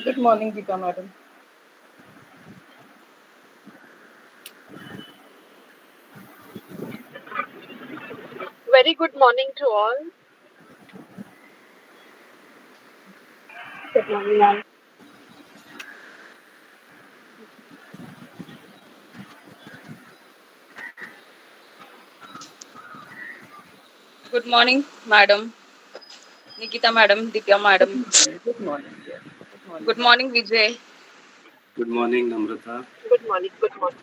Good morning, Deepa madam. Very good morning to all. Good morning, ma'am. Good morning, madam. Nikita madam, Divya madam. Good morning. Dear. Good morning, Vijay. Good morning, Namrata. Good morning. Good morning.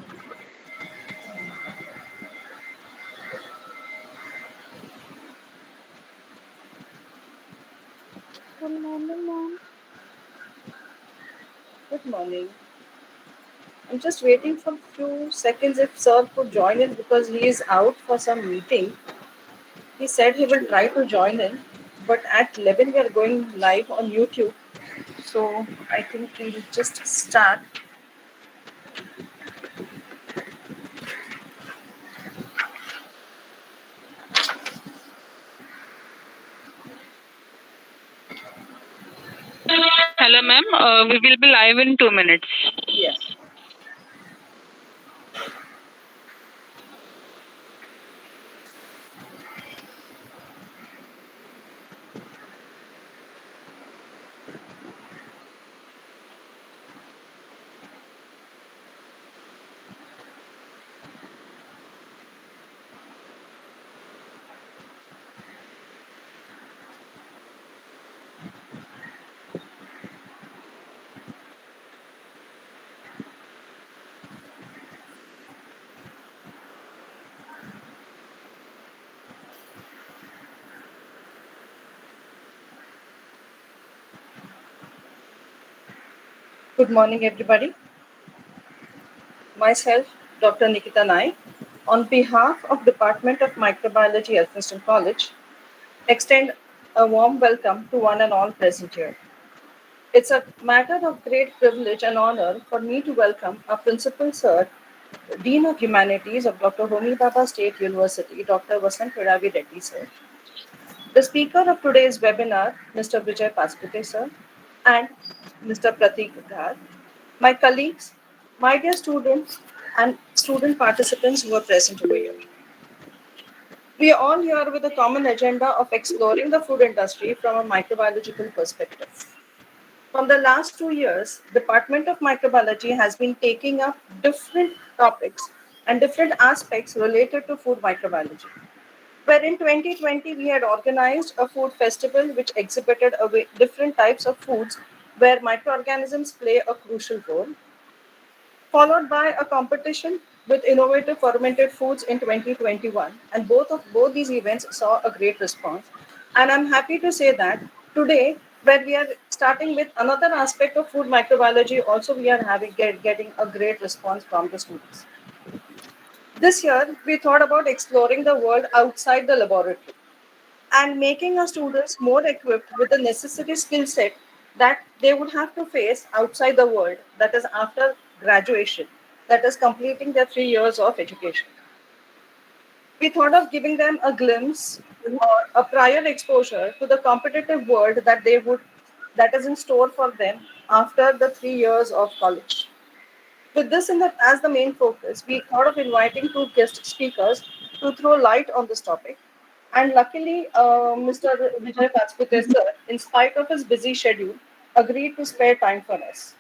Good morning, ma'am. Good morning. I'm just waiting for a few seconds if sir could join in because he is out for some meeting. He said he will try to join in, but at 11 we are going live on YouTube. So I think we'll just start. Hello, ma'am. We will be live in 2 minutes. Yes. Good morning, everybody. Myself, Dr. Nikita Naik, on behalf of Department of Microbiology, Elphinstone College, extend a warm welcome to one and all present here. It's a matter of great privilege and honor for me to welcome our Principal Sir, Dean of Humanities of Dr.Homi Bhabha State University, Dr. Vasant Piravi Reddy Sir. The speaker of today's webinar, Mr. Vijay Paspute Sir, and Mr. Pratik Ghar, my colleagues, my dear students, and student participants who are present over here. We are all here with a common agenda of exploring the food industry from a microbiological perspective. From the last 2 years, Department of Microbiology has been taking up different topics and different aspects related to food microbiology. Where in 2020 we had organized a food festival which exhibited different types of foods where microorganisms play a crucial role, followed by a competition with innovative fermented foods in 2021. And both these events saw a great response. And I'm happy to say that today, where we are starting with another aspect of food microbiology, also we are getting a great response from the students. This year, we thought about exploring the world outside the laboratory and making our students more equipped with the necessary skill set that they would have to face outside the world, that is, after graduation, that is, completing their 3 years of education. We thought of giving them a glimpse or a prior exposure to the competitive world that is in store for them after the 3 years of college. With this as the main focus, we thought of inviting two guest speakers to throw light on this topic. And luckily, Mr. Vijay Vajpayee sir, in spite of his busy schedule, agreed to spare time for us.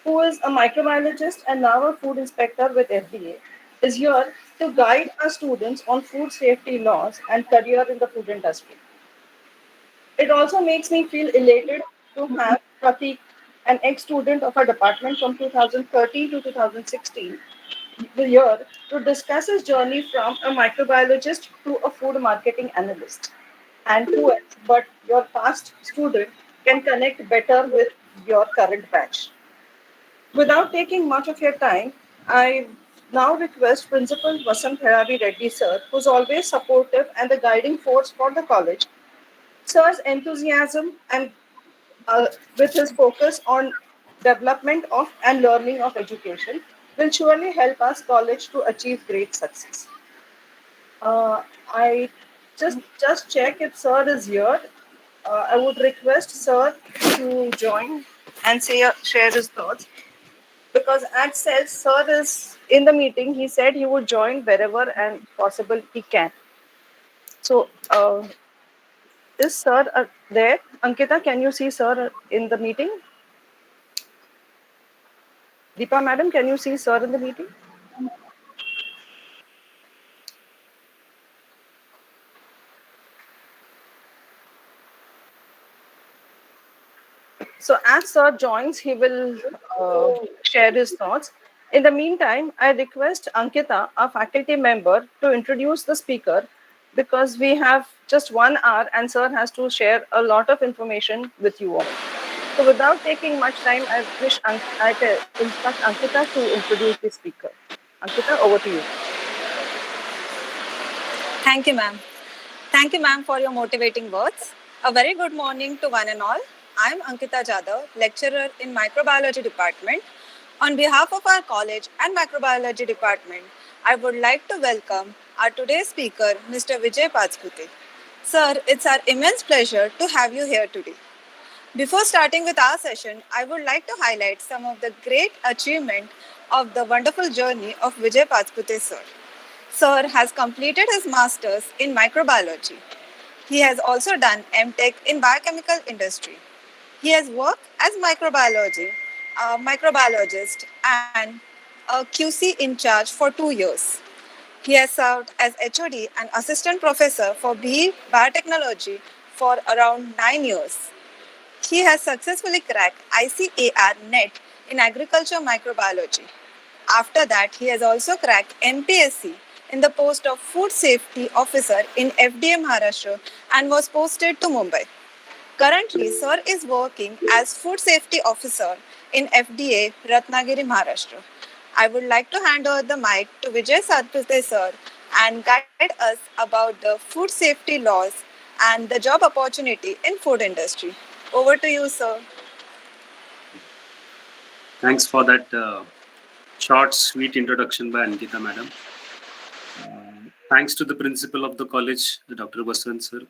Who is a microbiologist and now a food inspector with FDA. is here to guide our students on food safety laws and career in the food industry. It also makes me feel elated to have Pratik, an ex-student of our department from 2013 to 2016, the year, to discuss his journey from a microbiologist to a food marketing analyst. And who else but your past student can connect better with your current batch? Without taking much of your time, I now request Principal Vasant Harari Reddy sir, who's always supportive and the guiding force for the college. Sir's enthusiasm and with his focus on development of and learning of education will surely help us college to achieve great success. I just check if sir is here. I would request sir to join and share his thoughts because as said, sir is in the meeting. He said he would join wherever and possible he can. So, is sir there? Ankita, can you see sir in the meeting? Deepa madam, can you see sir in the meeting? So as sir joins, he will share his thoughts. In the meantime, I request Ankita, a faculty member, to introduce the speaker because we have just 1 hour and sir has to share a lot of information with you all. So without taking much time, I can instruct Ankita to introduce the speaker. Ankita, over to you. Thank you, ma'am. Thank you, ma'am, for your motivating words. A very good morning to one and all. I am Ankita Jadhav, lecturer in Microbiology Department. On behalf of our college and Microbiology Department, I would like to welcome our today's speaker, Mr. Vijay Pachpute. Sir, it's our immense pleasure to have you here today. Before starting with our session, I would like to highlight some of the great achievement of the wonderful journey of Vijay Pachpute, sir. Sir has completed his master's in microbiology. He has also done MTech in biochemical industry. He has worked as microbiologist and a QC in charge for 2 years. He has served as HOD and assistant professor for BE Biotechnology for around 9 years. He has successfully cracked ICAR NET in agriculture microbiology. After that, he has also cracked MPSC in the post of Food Safety Officer in FDA Maharashtra and was posted to Mumbai. Currently, Sir is working as Food Safety Officer in FDA Ratnagiri, Maharashtra. I would like to hand over the mic to Vijay Satpute sir and guide us about the food safety laws and the job opportunity in food industry. Over to you, sir. Thanks for that short, sweet introduction by Ankita madam. Thanks to the principal of the college, Dr. Vasant sir,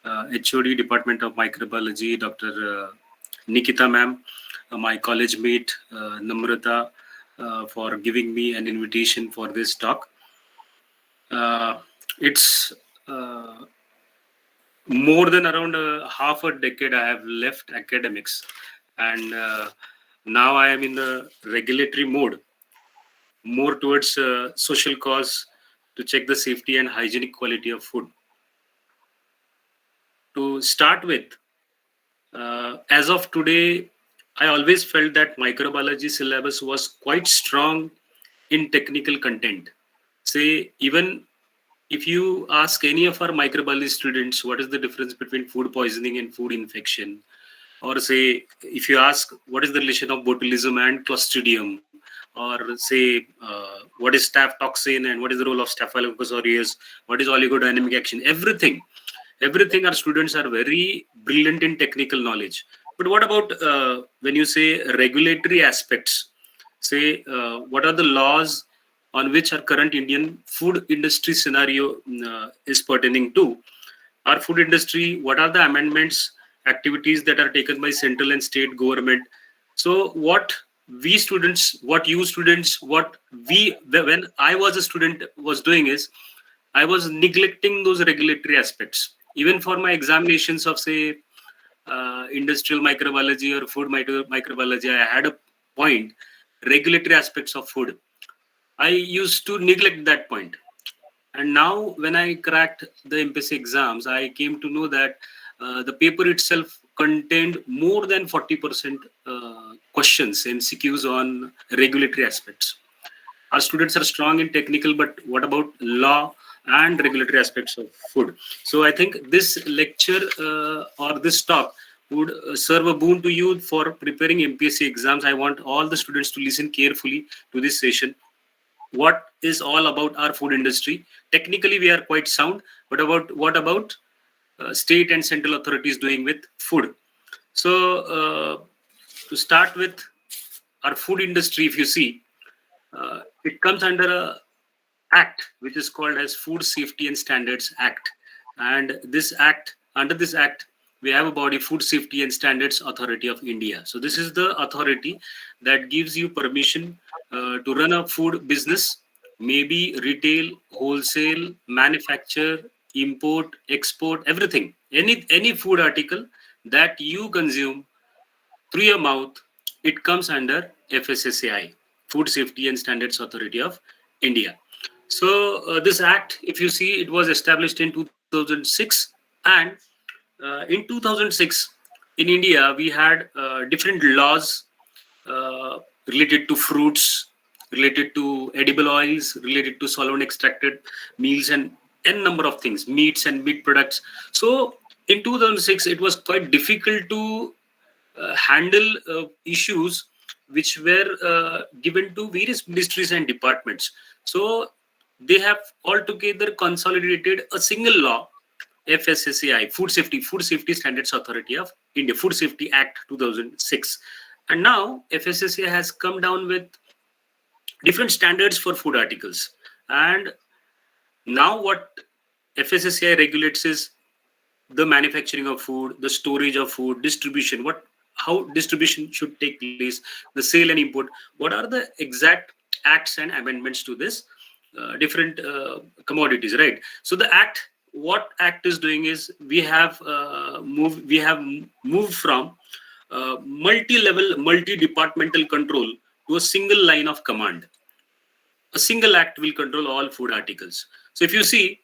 HOD Department of Microbiology, Dr. Nikita ma'am, my college mate Namrata, for giving me an invitation for this talk. It's more than around half a decade I have left academics, and now I am in the regulatory mode, more towards social cause to check the safety and hygienic quality of food. To start with, as of today, I always felt that microbiology syllabus was quite strong in technical content. Say, even if you ask any of our microbiology students what is the difference between food poisoning and food infection, or say if you ask what is the relation of botulism and clostridium, or say what is staph toxin and what is the role of staphylococcus aureus, what is oligodynamic action, everything our students are very brilliant in technical knowledge. But what about when you say regulatory aspects, say what are the laws on which our current Indian food industry scenario is pertaining to? Our food industry, what are the amendments, activities that are taken by central and state government? So what we students, what you students, when I was a student was doing is, I was neglecting those regulatory aspects. Even for my examinations of say industrial microbiology or food microbiology, I had a point, regulatory aspects of food. I used to neglect that point. And now, when I cracked the MPSC exams, I came to know that the paper itself contained more than 40% questions, MCQs on regulatory aspects. Our students are strong in technical, but what about law and regulatory aspects of food? So I think this lecture or this talk would serve a boon to you for preparing MPSC exams. I want all the students to listen carefully to this session. What is all about our food industry? Technically, we are quite sound, but what about state and central authorities doing with food? So to start with, our food industry, if you see, it comes under a act which is called as Food Safety and Standards Act. And this act, under this act, we have a body, Food Safety and Standards Authority of India. So this is the authority that gives you permission to run a food business, maybe retail, wholesale, manufacture, import, export, everything. Any food article that you consume through your mouth, it comes under FSSAI, Food Safety and Standards Authority of India. So this act, if you see, it was established in 2006, and in 2006 in India we had different laws related to fruits, related to edible oils, related to solvent extracted meals, and n number of things, meats and meat products. So in 2006 it was quite difficult to handle issues which were given to various ministries and departments. So they have altogether consolidated a single law, FSSAI, Food Safety Standards Authority of India, Food Safety Act 2006. And now FSSAI has come down with different standards for food articles. And now what FSSAI regulates is the manufacturing of food, the storage of food, distribution, how distribution should take place, the sale and import. What are the exact acts and amendments to this different commodities, right? So the act, what act is doing is we have moved from multi-level, multi-departmental control to a single line of command. A single act will control all food articles. So if you see,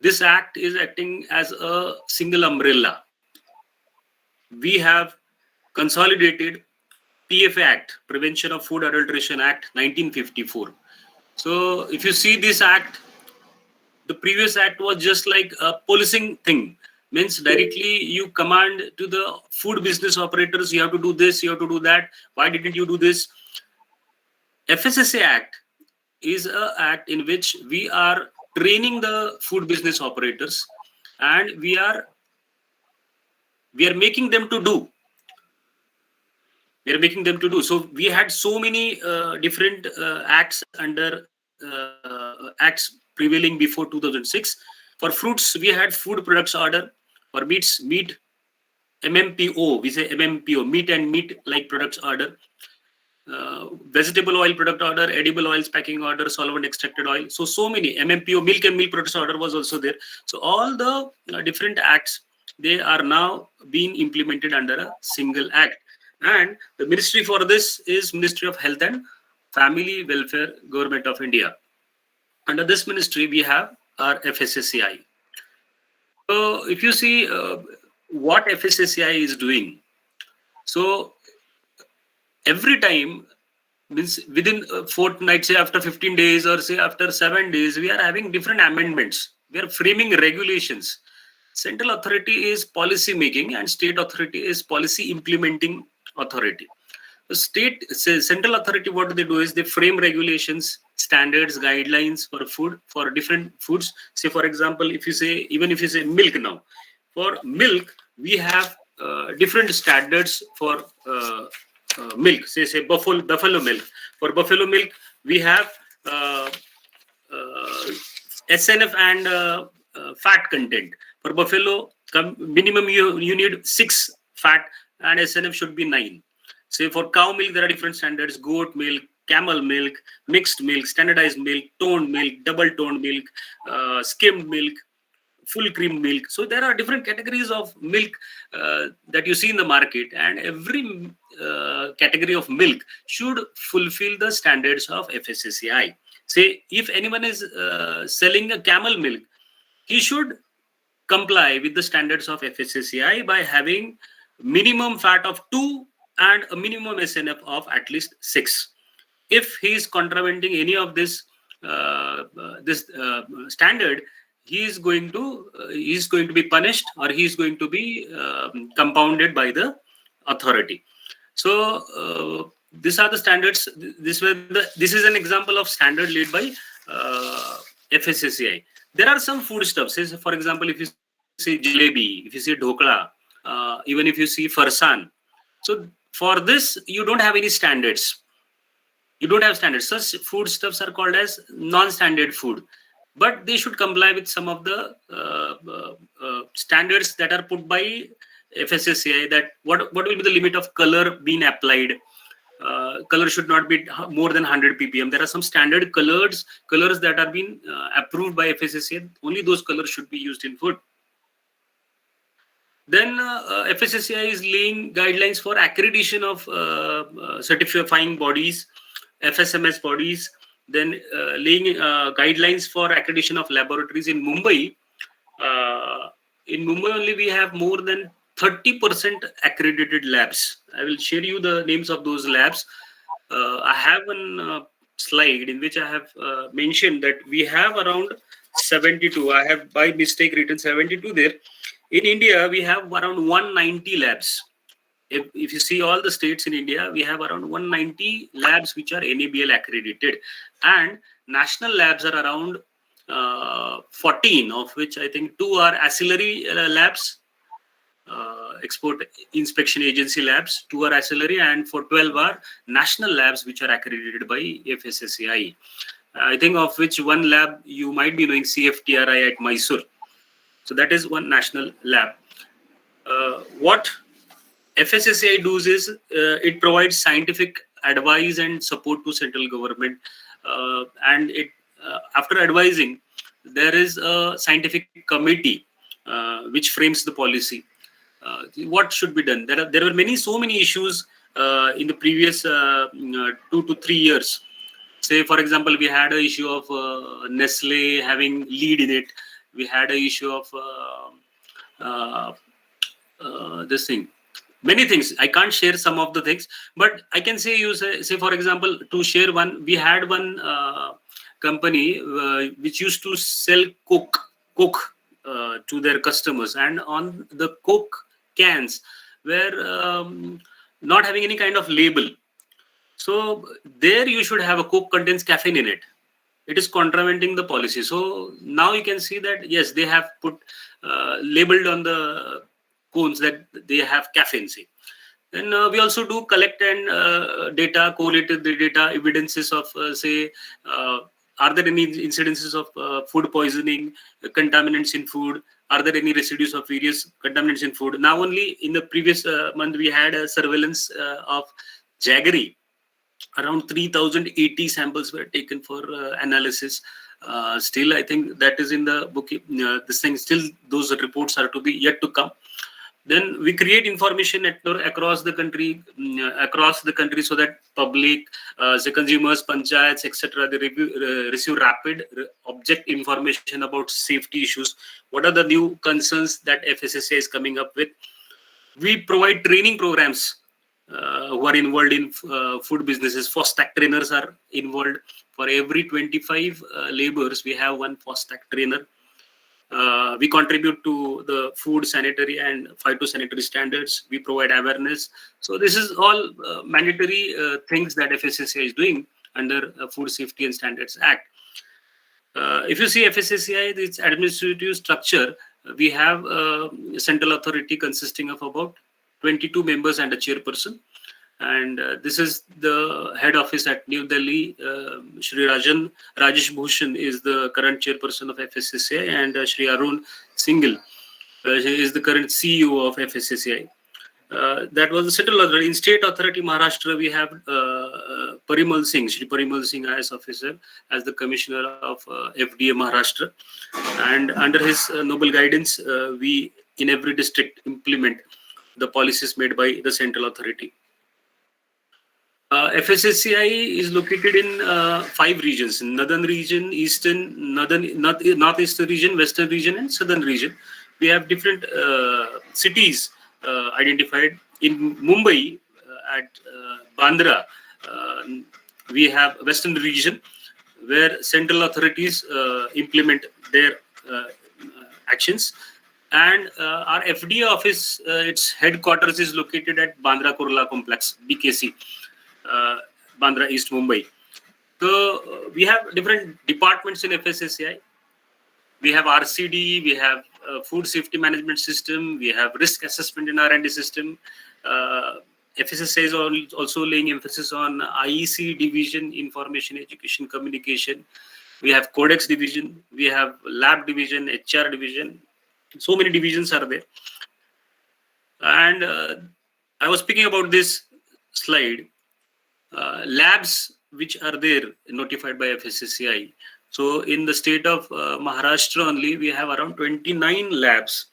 this act is acting as a single umbrella. We have consolidated PFA Act, Prevention of Food Adulteration Act 1954. So if you see this act, the previous act was just like a policing thing. Means directly you command to the food business operators, you have to do this, you have to do that. Why didn't you do this? FSSA Act is an act in which we are training the food business operators, and we are making them to do. We are making them to do. So we had so many different acts under acts prevailing before 2006. For fruits, we had Food Products Order. For meats, meat MMPO. We say MMPO, Meat and Meat Like Products Order. Vegetable oil product order, edible oils packing order, solvent extracted oil. So many MMPO, milk and milk products order was also there. So all the different acts, they are now being implemented under a single act. And the ministry for this is Ministry of Health and Family Welfare, Government of India. Under this ministry, we have our FSSAI. So if you see what FSSAI is doing, so every time, means within a fortnight, say after 15 days or say after 7 days, we are having different amendments. We are framing regulations. Central authority is policy making and state authority is policy implementing authority. The central authority, what do they do is they frame regulations, standards, guidelines for food, for different foods. Say for example, if you say milk now, for milk, we have different standards for milk, say buffalo milk. For buffalo milk, we have SNF and fat content. For buffalo, minimum you need 6 fat and SNF should be 9. Say for cow milk, there are different standards: goat milk, camel milk, mixed milk, standardized milk, toned milk, double toned milk, skimmed milk, full cream milk. So there are different categories of milk that you see in the market, and every category of milk should fulfill the standards of FSSAI. Say if anyone is selling a camel milk, he should comply with the standards of FSSAI by having minimum fat of 2 and a minimum SNF of at least 6. If he is contravening any of this standard, he is going to be punished, or he is going to be compounded by the authority. So these are the standards. This is an example of standard laid by FSSAI. There are some foodstuffs. For example, if you see jalebi, if you see dhokla, even if you see farsan. So for this, you don't have any standards. You don't have standards. Such foodstuffs are called as non-standard food, but they should comply with some of the standards that are put by FSSAI. That what will be the limit of color being applied. Color should not be more than 100 ppm. There are some standard colors that are being approved by FSSAI. Only those colors should be used in food. Then FSSAI is laying guidelines for accreditation of certifying bodies, FSMS bodies. Then laying guidelines for accreditation of laboratories in Mumbai. In Mumbai only we have more than 30% accredited labs. I will share you the names of those labs. I have one slide in which I have mentioned that we have around 72. I have by mistake written 72 there. In India, we have around 190 labs. If you see all the states in India, we have around 190 labs which are NABL accredited. And national labs are around 14, of which I think 2 are ancillary labs, export inspection agency labs, 2 are ancillary, and for 12 are national labs which are accredited by FSSAI. I think of which one lab you might be knowing, CFTRI at Mysore. So that is one national lab. What FSSAI does is it provides scientific advice and support to central government, and it after advising, there is a scientific committee which frames the policy. What should be done? There were so many issues in the previous 2 to 3 years. Say, for example, we had an issue of Nestle having lead in it. We had an issue of this thing. Many things. I can't share some of the things, but I can say say for example, to share one, we had one company which used to sell Coke to their customers, and on the Coke cans were not having any kind of label. So there you should have a Coke contains caffeine in it. It is contravening the policy. So now you can see that yes, they have put labeled on the cones that they have caffeine. Then we also do collect and data, correlated the data, evidences of are there any incidences of food poisoning, contaminants in food? Are there any residues of various contaminants in food? Now only in the previous month we had a surveillance of jaggery. Around 3,080 samples were taken for analysis. Still, I think that is in the book. This thing still, those reports are to be yet to come. Then we create information across the country, so that public, the consumers, panchayats, etc., they receive rapid, object information about safety issues. What are the new concerns that FSSAI is coming up with? We provide training programs who are involved in food businesses. FOSTAC trainers are involved. For every 25 laborers, we have one FOSTAC trainer. We contribute to the food, sanitary and phytosanitary standards. We provide awareness. So this is all mandatory things that FSSAI is doing under Food Safety and Standards Act. If you see FSSAI, its administrative structure, we have a central authority consisting of about 22 members and a chairperson. And this is the head office at New Delhi. Shri Rajesh Bhushan is the current chairperson of FSSAI, and Shri Arun Singhal is the current CEO of FSSAI. That was the central authority. In state authority, Maharashtra, we have Parimal Singh, Shri Parimal Singh IAS officer, as the Commissioner of FDA Maharashtra. And under his noble guidance, we in every district implement the policies made by the central authority. FSSCI is located in 5 regions: northern region, eastern, northeastern region, western region, and southern region. We have different cities identified. In Mumbai, at Bandra, we have western region, where central authorities implement their actions. And our FDA office, its headquarters is located at Bandra Kurla Complex, BKC, Bandra East Mumbai. So we have different departments in FSSAI. We have RCD, we have food safety management system, we have risk assessment in R&D system. FSSAI is also laying emphasis on IEC division, information, education, communication. We have codex division, we have lab division, HR division. So many divisions are there. And I was speaking about this slide. Labs which are there notified by FSSAI. So in the state of Maharashtra only, we have around 29 labs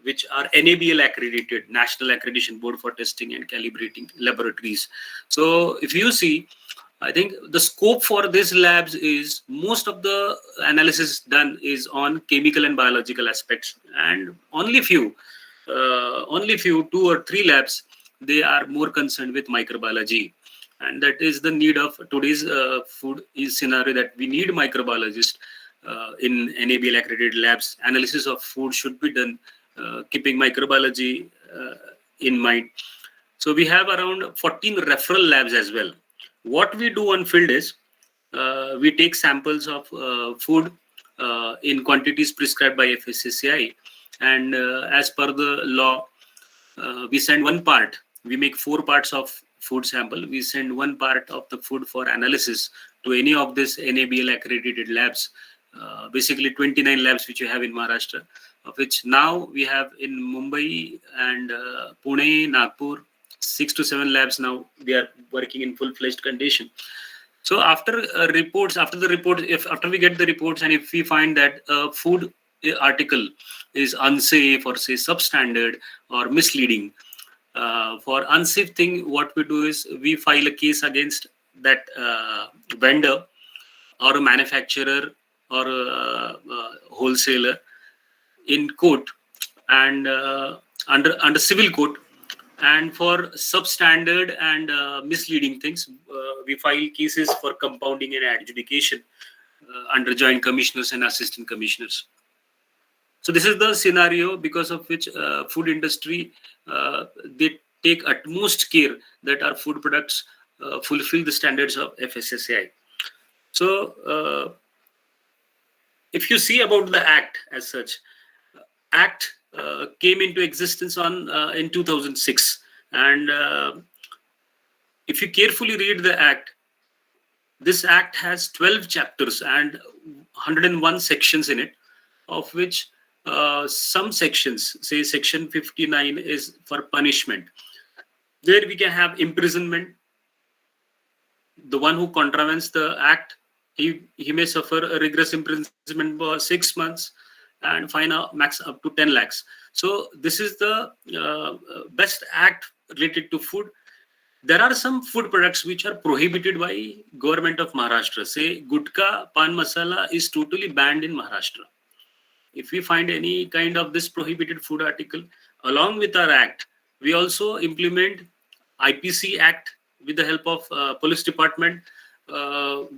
which are NABL accredited, National Accreditation Board for Testing and Calibrating Laboratories. So if you see, I think the scope for these labs is most of the analysis done is on chemical and biological aspects, and only few, 2 or 3 labs, they are more concerned with microbiology. And that is the need of today's food scenario, that we need microbiologists in NABL accredited labs. Analysis of food should be done keeping microbiology in mind. So we have around 14 referral labs as well. What we do on field is we take samples of food in quantities prescribed by FSSAI, and as per the law, we send one part. We make 4 parts of food sample. We send one part of the food for analysis to any of these NABL accredited labs. Basically 29 labs which we have in Maharashtra, of which now we have in Mumbai and Pune, Nagpur, 6 to 7 labs now we are working in full-fledged condition. So after reports, after we get the reports, and if we find that food article is unsafe or say substandard or misleading, for unsafe thing, what we do is we file a case against that vendor or a manufacturer or a wholesaler in court, and under civil court. And for substandard and misleading things, we file cases for compounding and adjudication under joint commissioners and assistant commissioners. So this is the scenario because of which food industry, they take utmost care that our food products fulfill the standards of FSSAI. So if you see about the Act as such, Act came into existence in 2006, and if you carefully read the Act, this Act has 12 chapters and 101 sections in it, of which some sections, say section 59, is for punishment. There we can have imprisonment. The one who contravenes the Act, he may suffer a rigorous imprisonment for 6 months and fine max up to 10 lakhs. So this is the best Act related to food. There are some food products which are prohibited by government of Maharashtra. Say gutka, pan masala is totally banned in Maharashtra. If we find any kind of this prohibited food article, along with our Act, we also implement IPC Act with the help of police department.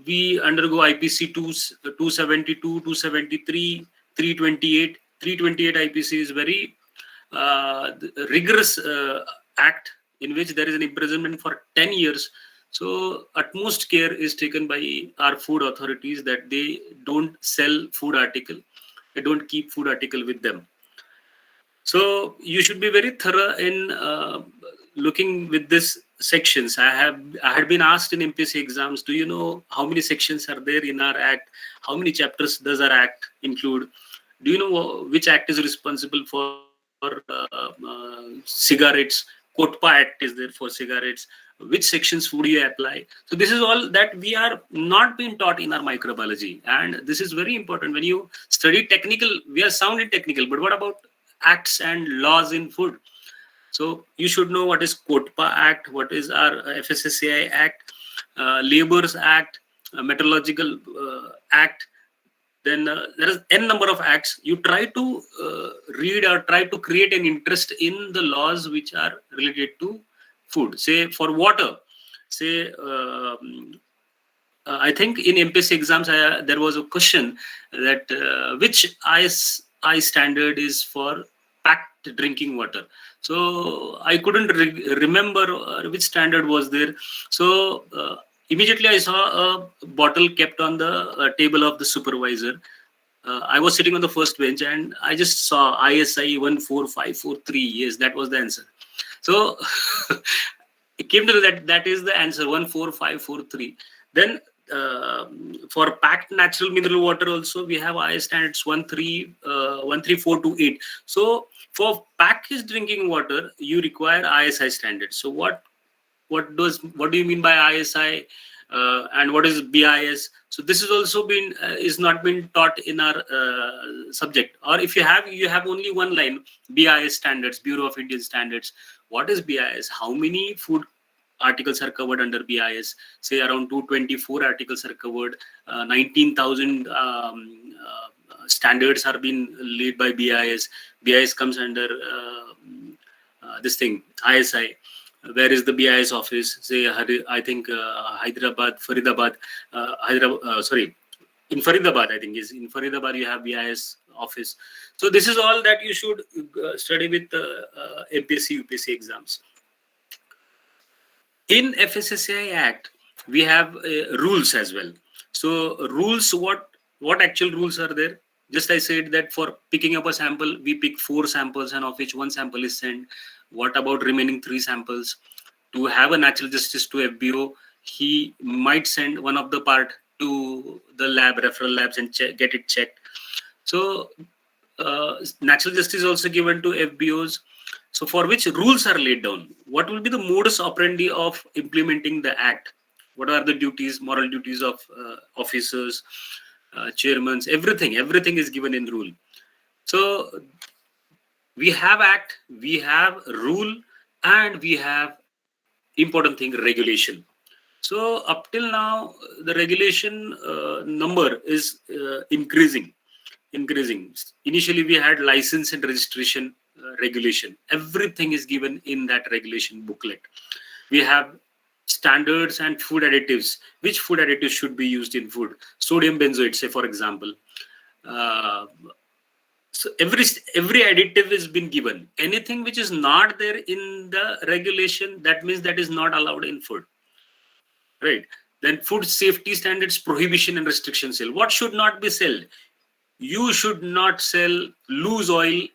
We undergo IPC 272, 273, 328. 328 IPC is very rigorous Act in which there is an imprisonment for 10 years. So utmost care is taken by our food authorities that they don't sell food article. They don't keep food article with them. So you should be very thorough in looking with these sections. I had been asked in MPSC exams, do you know how many sections are there in our Act? How many chapters does our Act include? Do you know which Act is responsible for cigarettes? Kotpa Act is there for cigarettes. which sections would you apply. So this is all that we are not being taught in our microbiology, and this is very important. When you study technical, we are sound in technical, but what about acts and laws in food? So you should know what is COTPA Act, what is our FSSAI Act, Labor's Act, Meteorological Act. Then there is n number of acts. You try to read or try to create an interest in the laws which are related to food. Say for water, say I think in MPSC exams there was a question that which ISI standard is for packed drinking water. So I couldn't remember which standard was there. So immediately I saw a bottle kept on the table of the supervisor. I was sitting on the first bench and I just saw ISI 14543. Yes, that was the answer. So it came to that is the answer, 14543. Then for packed natural mineral water also we have IS standards 13428. So for packaged drinking water you require ISI standards. So what do you mean by ISI and what is BIS? So this is also been is not been taught in our subject. Or if you have only one line, BIS standards, Bureau of Indian Standards. What is BIS? How many food articles are covered under BIS? Say around 224 articles are covered. 19,000 standards are being laid by BIS. BIS comes under this thing, ISI. Where is the BIS office? Say, I think Hyderabad, Faridabad, in Faridabad, I think in Faridabad you have BIS office. So this is all that you should study with MPSC, UPSC exams. In FSSAI Act, we have rules as well. So rules, what actual rules are there? Just I said that for picking up a sample, we pick 4 samples and of which 1 sample is sent. What about remaining 3 samples? To have a natural justice to FBO, he might send one of the part to the lab, referral labs, and get it checked. So natural justice is also given to FBOs. So for which rules are laid down? What will be the modus operandi of implementing the act? What are the duties, moral duties of officers, chairmen? Everything is given in rule. So we have act, we have rule, and we have important thing, regulation. So up till now, the regulation number is increasing. Initially, we had license and registration regulation. Everything is given in that regulation booklet. We have standards and food additives. Which food additives should be used in food? Sodium benzoate, say for example. So every additive has been given. Anything which is not there in the regulation, that means that is not allowed in food. Right? Then food safety standards, prohibition and restriction sale. What should not be sold? You should not sell loose oil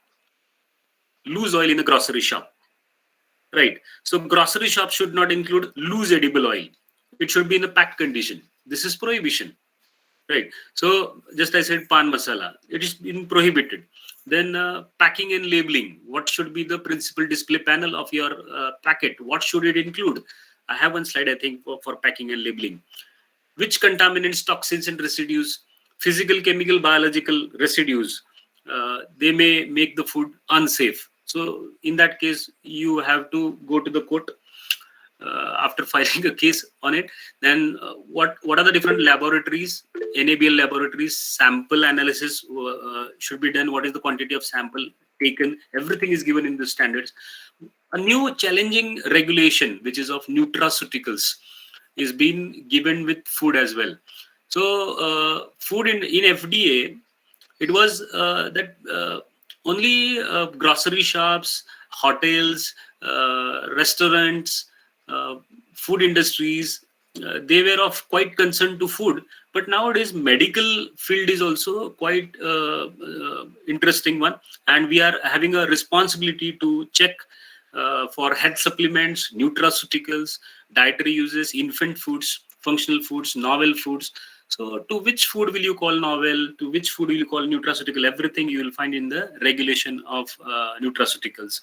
in a grocery shop. Right? So grocery shop should not include loose edible oil. It should be in a packed condition. This is prohibition. Right. So just I said pan masala, it is been prohibited. Then packing and labeling. What should be the principal display panel of your packet? What should it include? I have one slide, I think, for packing and labeling. Which contaminants, toxins and residues, physical, chemical, biological residues, they may make the food unsafe. So in that case, you have to go to the court after filing a case on it. Then what are the different laboratories, NABL laboratories, sample analysis should be done. What is the quantity of sample taken? Everything is given in the standards. A new challenging regulation, which is of nutraceuticals, is being given with food as well. So food in FDA, it was that only grocery shops, hotels, restaurants, food industries, they were of quite concern to food. But nowadays medical field is also quite interesting one, and we are having a responsibility to check for health supplements, nutraceuticals, dietary uses, infant foods, functional foods, novel foods. So to which food will you call novel, to which food will you call nutraceutical? Everything you will find in the regulation of nutraceuticals.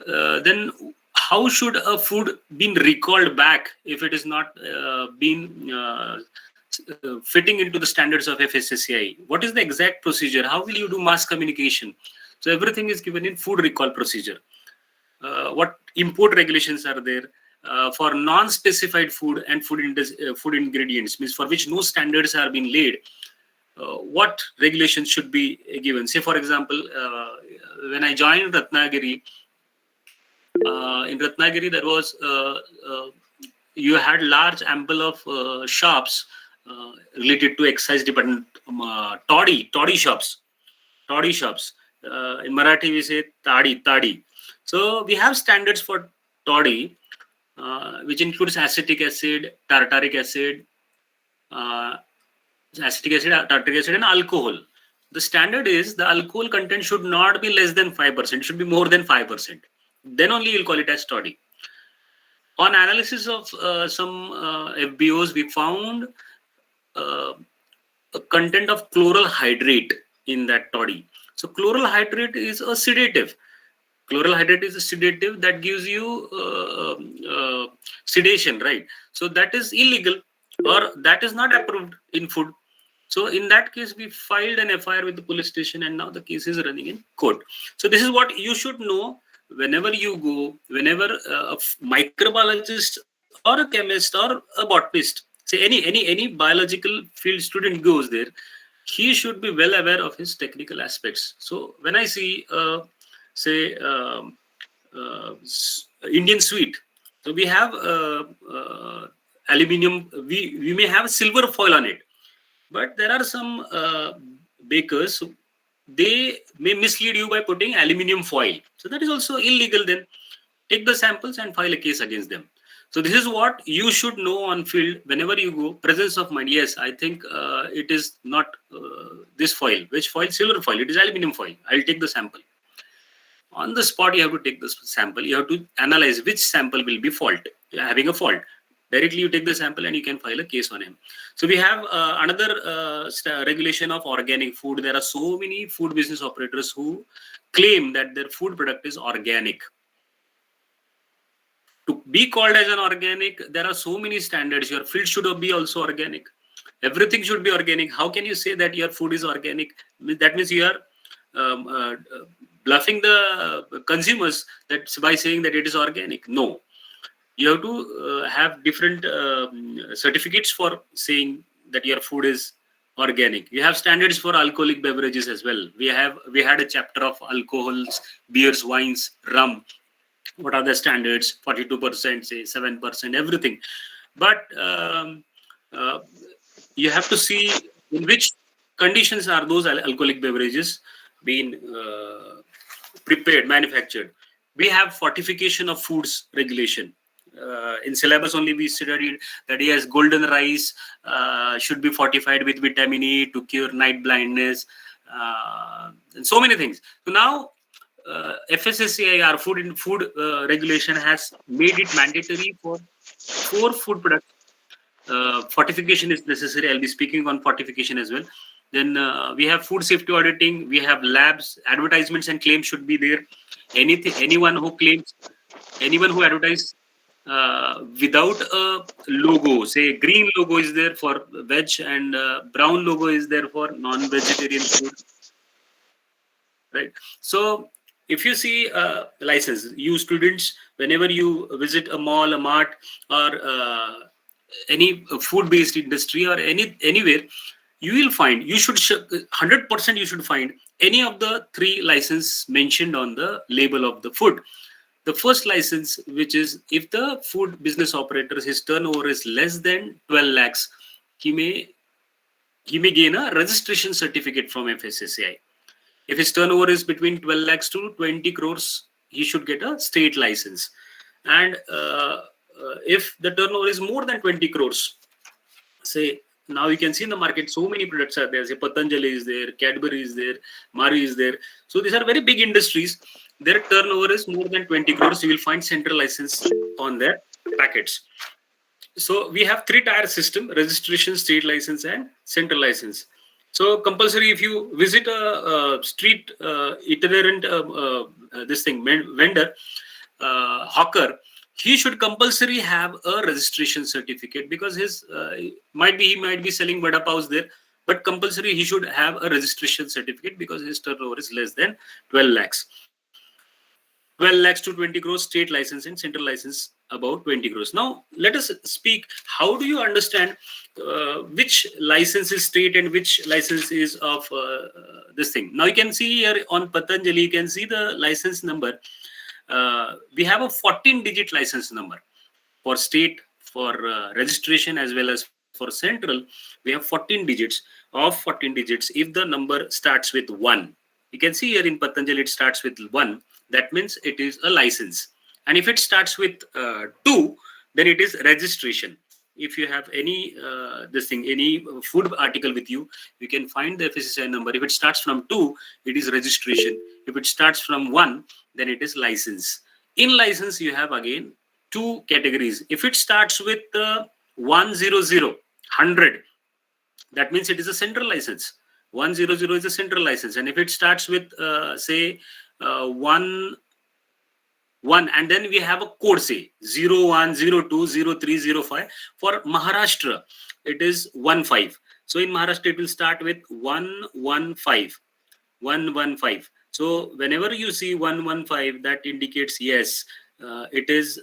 Then how should a food been recalled back if it is not been fitting into the standards of FSSAI? What is the exact procedure? How will you do mass communication? So everything is given in food recall procedure. What import regulations are there for non-specified food and food ingredients, means for which no standards are being laid. What regulations should be given? Say, for example, when I joined Ratnagiri, in Ratnagiri, there was you had large ample of shops related to excise department, toddy shops. In Marathi, we say tadi. So we have standards for toddy, which includes acetic acid, tartaric acid, and alcohol. The standard is the alcohol content should not be less than 5%. It should be more than 5%. Then only you'll call it as toddy. On analysis of some FBOs, we found a content of chloral hydrate in that toddy. So chloral hydrate is a sedative. Chloral hydrate is a sedative that gives you sedation, right? So that is illegal, or that is not approved in food. So in that case, we filed an FIR with the police station, and now the case is running in court. So this is what you should know whenever you go, whenever a microbiologist or a chemist or a botanist, say any biological field student goes there, he should be well aware of his technical aspects. So when I see, say, Indian sweet, so we have aluminium, we may have silver foil on it, but there are some bakers, they may mislead you by putting aluminium foil. So that is also illegal. Then take the samples and file a case against them. So this is what you should know on field whenever you go. Presence of mind. Yes, I think it is not this foil. Which foil? Silver foil. It is aluminium foil. I'll take the sample. On the spot, you have to take the sample. You have to analyze which sample will be having a fault. Directly you take the sample and you can file a case on him. So we have another regulation of organic food. There are so many food business operators who claim that their food product is organic. To be called as an organic, there are so many standards. Your field should be also organic. Everything should be organic. How can you say that your food is organic? That means you are bluffing the consumers that by saying that it is organic. No. You have to have different certificates for saying that your food is organic. You have standards for alcoholic beverages as well. We had a chapter of alcohols, beers, wines, rum. What are the standards? 42%, say 7%, everything. But you have to see in which conditions are those alcoholic beverages being prepared, manufactured. We have fortification of foods regulation. In syllabus only we studied that yes, golden rice should be fortified with vitamin E to cure night blindness, and so many things. So now FSSAI, our food regulation, has made it mandatory for 4 food products. Fortification is necessary. I'll be speaking on fortification as well. Then we have food safety auditing. We have labs. Advertisements and claims should be there. Anyone who advertises without a logo, say green logo is there for veg and brown logo is there for non-vegetarian food, right? So if you see license, you students, whenever you visit a mall, a mart, or any food-based industry or anywhere, you will find, 100% you should find any of the 3 licenses mentioned on the label of the food. The first license, which is if the food business operator, his turnover is less than 12 lakhs, he may gain a registration certificate from FSSAI. If his turnover is between 12 lakhs to 20 crores, he should get a state license. And if the turnover is more than 20 crores, say, now you can see in the market, so many products are there. Say Patanjali is there, Cadbury is there, Mari is there. So these are very big industries. Their turnover is more than 20 crores. You will find central license on their packets. So we have 3-tier system: registration, state license, and central license. So compulsory, if you visit a street itinerant vendor, hawker, he should compulsory have a registration certificate, because his he might be selling vada paos there, but compulsory he should have a registration certificate because his turnover is less than 12 lakhs. 12 lakhs to 20 crores state license and central license about 20 crores. Now, let us speak. How do you understand which license is state and which license is of this thing? Now, you can see here on Patanjali, you can see the license number. We have a 14-digit license number for state, for registration, as well as for central. We have 14 digits. Of 14 digits, if the number starts with 1, you can see here in Patanjali it starts with 1, that means it is a license. And if it starts with 2, then it is registration. If you have any any food article with you, you can find the FSSAI number. If it starts from 2, it is registration. If it starts from 1, then it is license. In license, you have again 2 categories. If it starts with 100, that means it is a central license. 100 is a central license. And if it starts with say 1 and then we have a code, say 01, 02, 03, 05. For Maharashtra, it is 15. So in Maharashtra, it will start with 115. 115. So whenever you see 115, that indicates yes, it is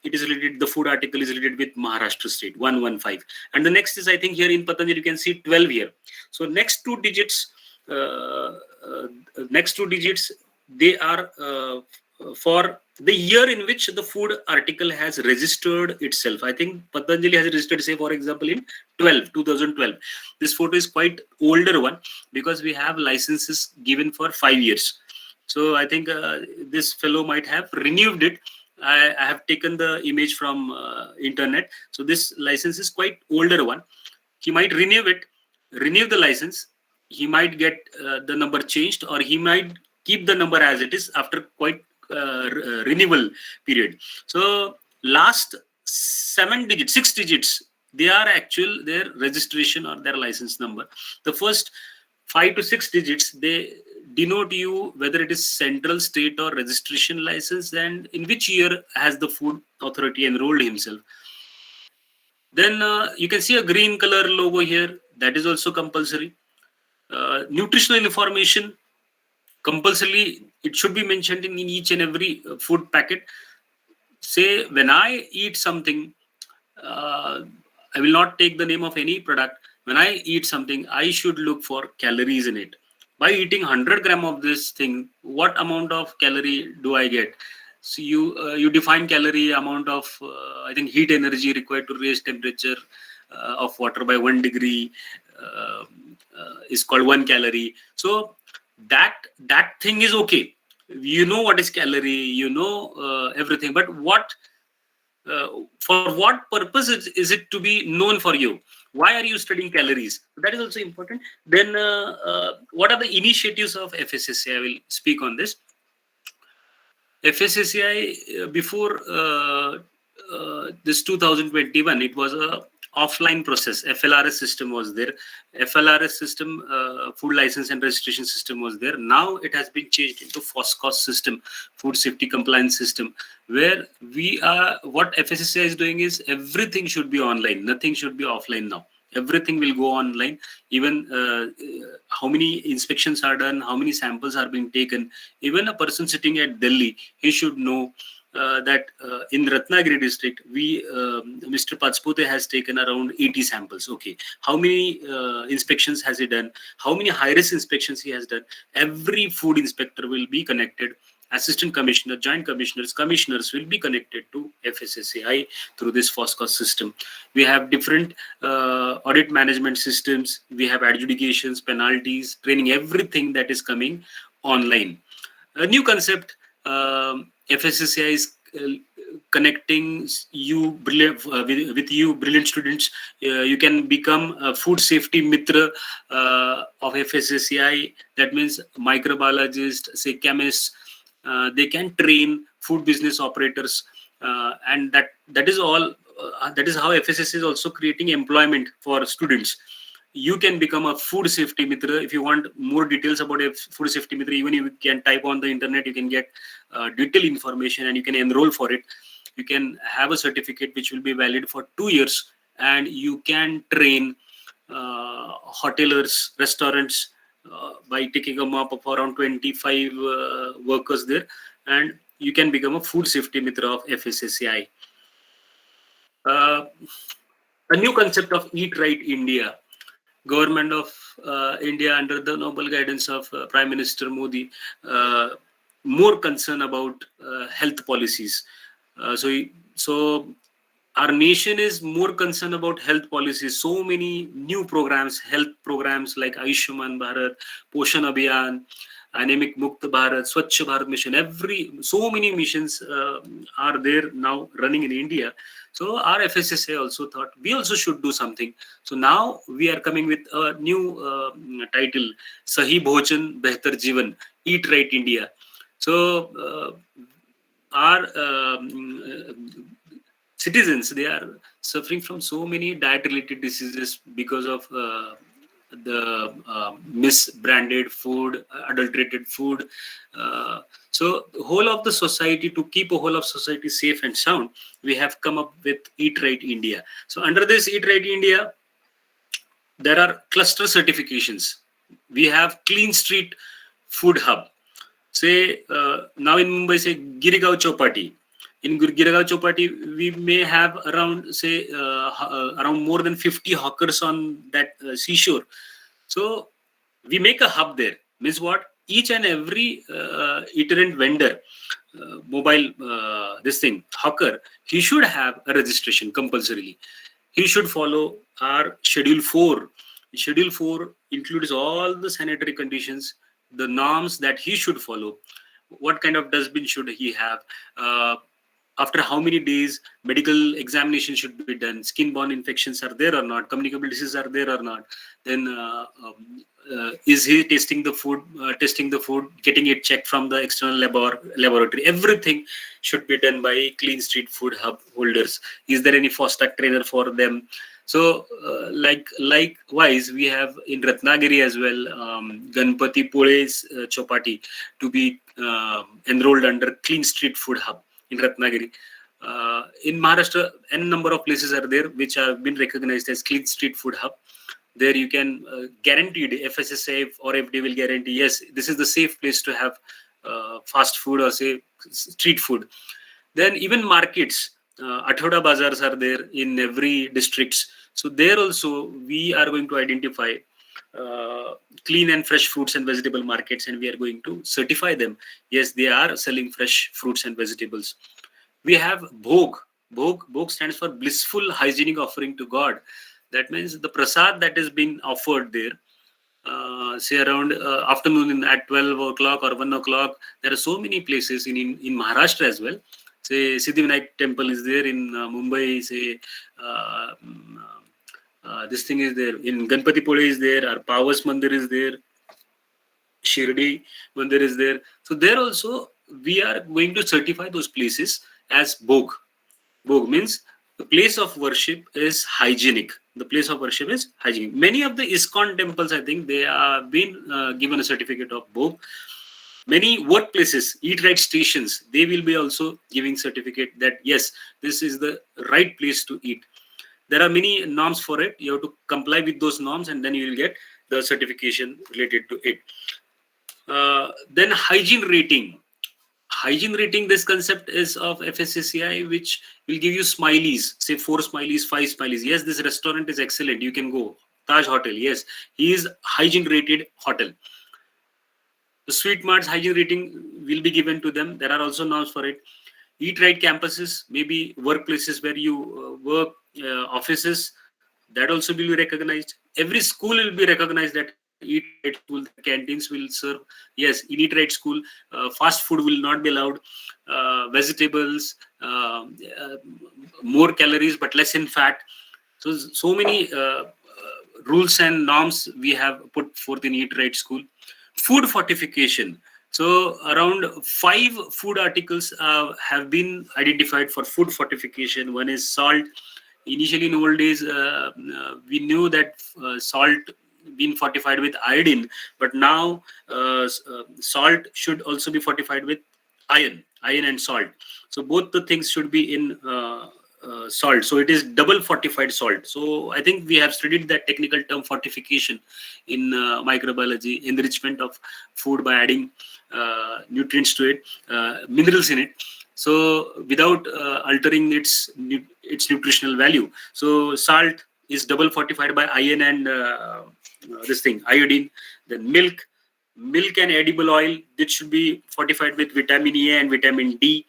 related. The food article is related with Maharashtra state. 115. And the next is, I think here in Patanjali you can see 12 here. So next two digits, they are for the year in which the food article has registered itself. I think Patanjali has registered, say for example, in 2012. This photo is quite older one because we have licenses given for 5 years. So I think this fellow might have renewed it. I have taken the image from internet. So this license is quite older one. He might renew the license. He might get the number changed, or he might keep the number as it is after quite renewal period. So last 6 digits, they are their registration or their license number. The first 5 to 6 digits, they denote you whether it is central, state, or registration license, and in which year has the food authority enrolled himself. Then you can see a green color logo here. That is also compulsory. Nutritional information, compulsorily it should be mentioned in each and every food packet. Say when I eat something, I will not take the name of any product. When I eat something, I should look for calories in it. By eating 100 gram of this thing, what amount of calorie do I get? So you define calorie amount of I think heat energy required to raise temperature of water by 1 degree is called 1 calorie. So that thing is okay. You know what is calorie, everything, but what for what purpose is it to be known for you? Why are you studying calories? That is also important. Then what are the initiatives of FSSAI? I will speak on this. FSSAI before this 2021, it was a offline process. FLRS system was there. FLRS system, food license and registration system was there. Now it has been changed into FOSCOS system, food safety compliance system, where what FSSAI is doing is everything should be online. Nothing should be offline now. Everything will go online. Even how many inspections are done, how many samples are being taken. Even a person sitting at Delhi, he should know that in Ratnagiri district, Mr. Patspute has taken around 80 samples. Okay, how many inspections has he done? How many high-risk inspections he has done? Every food inspector will be connected. Assistant commissioner, joint commissioners will be connected to FSSAI through this FOSCOS system. We have different audit management systems. We have adjudications, penalties, training, everything that is coming online. A new concept, FSSAI is connecting you with you brilliant students. You can become a food safety mitra of FSSAI. That means microbiologists, say chemists, they can train food business operators, and that is all. That is how FSSAI is also creating employment for students. you can become a food safety mitra. If you want more details about a food safety mitra, even you can type on the internet, you can get detailed information and you can enroll for it. You can have a certificate which will be valid for 2 years, and you can train hotelers, restaurants by taking a mop of around 25 workers there, and you can become a food safety mitra of FSSAI. A new concept of Eat Right India. Government of India, under the noble guidance of Prime Minister Modi, more concern about health policies. So our nation is more concerned about health policies. So many new programs, health programs like Ayushman Bharat, Poshan Abhiyan, Anemic Mukt Bharat, Swachh Bharat Mission. So many missions are there now running in India. So our FSSA also thought we also should do something. So now we are coming with a new title, Sahi Bhojan Behtar Jeevan, Eat Right India. So our citizens, they are suffering from so many diet related diseases because of the misbranded food, adulterated food. So whole of the society, to keep a whole of society safe and sound, we have come up with Eat Right India. So under this Eat Right India, there are cluster certifications. We have Clean Street Food Hub. Say now in Mumbai, say Girgaon Chowpatty. In Girgaon Chowpatty, we may have around, say, around more than 50 hawkers on that seashore. So we make a hub there. Means what? Each and every itinerant vendor, mobile, this thing, hawker, he should have a registration compulsorily. He should follow our Schedule 4. Schedule 4 includes all the sanitary conditions, the norms that he should follow. What kind of dustbin should he have? After how many days medical examination should be done? Skin-borne infections are there or not? Communicable diseases are there or not? Then is he testing the food, getting it checked from the external laboratory? Everything should be done by Clean Street Food Hub holders. Is there any FOSTAC trainer for them? So likewise, we have in Ratnagiri as well, Ganpati Pule's Chowpatty to be enrolled under Clean Street Food Hub in Ratnagiri. In Maharashtra, n number of places are there which have been recognized as Clean Street Food Hub. There you can guaranteed, FSSA or FD will guarantee, yes, this is the safe place to have fast food or say street food. Then even markets, Athoda bazaars are there in every districts. So there also we are going to identify clean and fresh fruits and vegetable markets, and we are going to certify them. Yes, they are selling fresh fruits and vegetables. We have Bhog. Bhog stands for blissful hygienic offering to God. That means the prasad that is being offered there, say around afternoon at 12 o'clock or 1 o'clock. There are so many places in Maharashtra as well. Say Siddhivinayak temple is there in Mumbai. Say this thing is there in Ganpati Pule is there. Our Pavas Mandir is there. Shirdi Mandir is there. So there also we are going to certify those places as Bhog. Bhog means the place of worship is hygienic. The place of worship is hygienic. Many of the ISKCON temples, I think, they have been given a certificate of Bhog. Many workplaces, Eat Right stations, they will be also giving certificate that yes, this is the right place to eat. There are many norms for it. You have to comply with those norms, and then you will get the certification related to it. Then hygiene rating. Hygiene rating, this concept is of FSSAI, which will give you smileys, say 4 smileys, 5 smileys. Yes, this restaurant is excellent. You can go. Taj Hotel. Yes, he is hygiene rated hotel. The Sweet Mart's hygiene rating will be given to them. There are also norms for it. Eat Right campuses, maybe workplaces where you work, offices, that also will be recognized. Every school will be recognized that Eat Right school, the canteens will serve. Yes, in Eat Right school, fast food will not be allowed. Vegetables, more calories but less in fat. So many rules and norms we have put forth in Eat Right school. Food fortification. So around 5 food articles have been identified for food fortification. One is salt initially in old days, we knew that salt being fortified with iodine, but now salt should also be fortified with iron and salt. So both the things should be in salt. So it is double fortified salt. So I think we have studied that technical term fortification in microbiology, enrichment of food by adding nutrients to it, minerals in it. So without altering its nutritional value. So salt is double fortified by iron and this thing iodine. Then milk and edible oil, it should be fortified with vitamin A and vitamin D.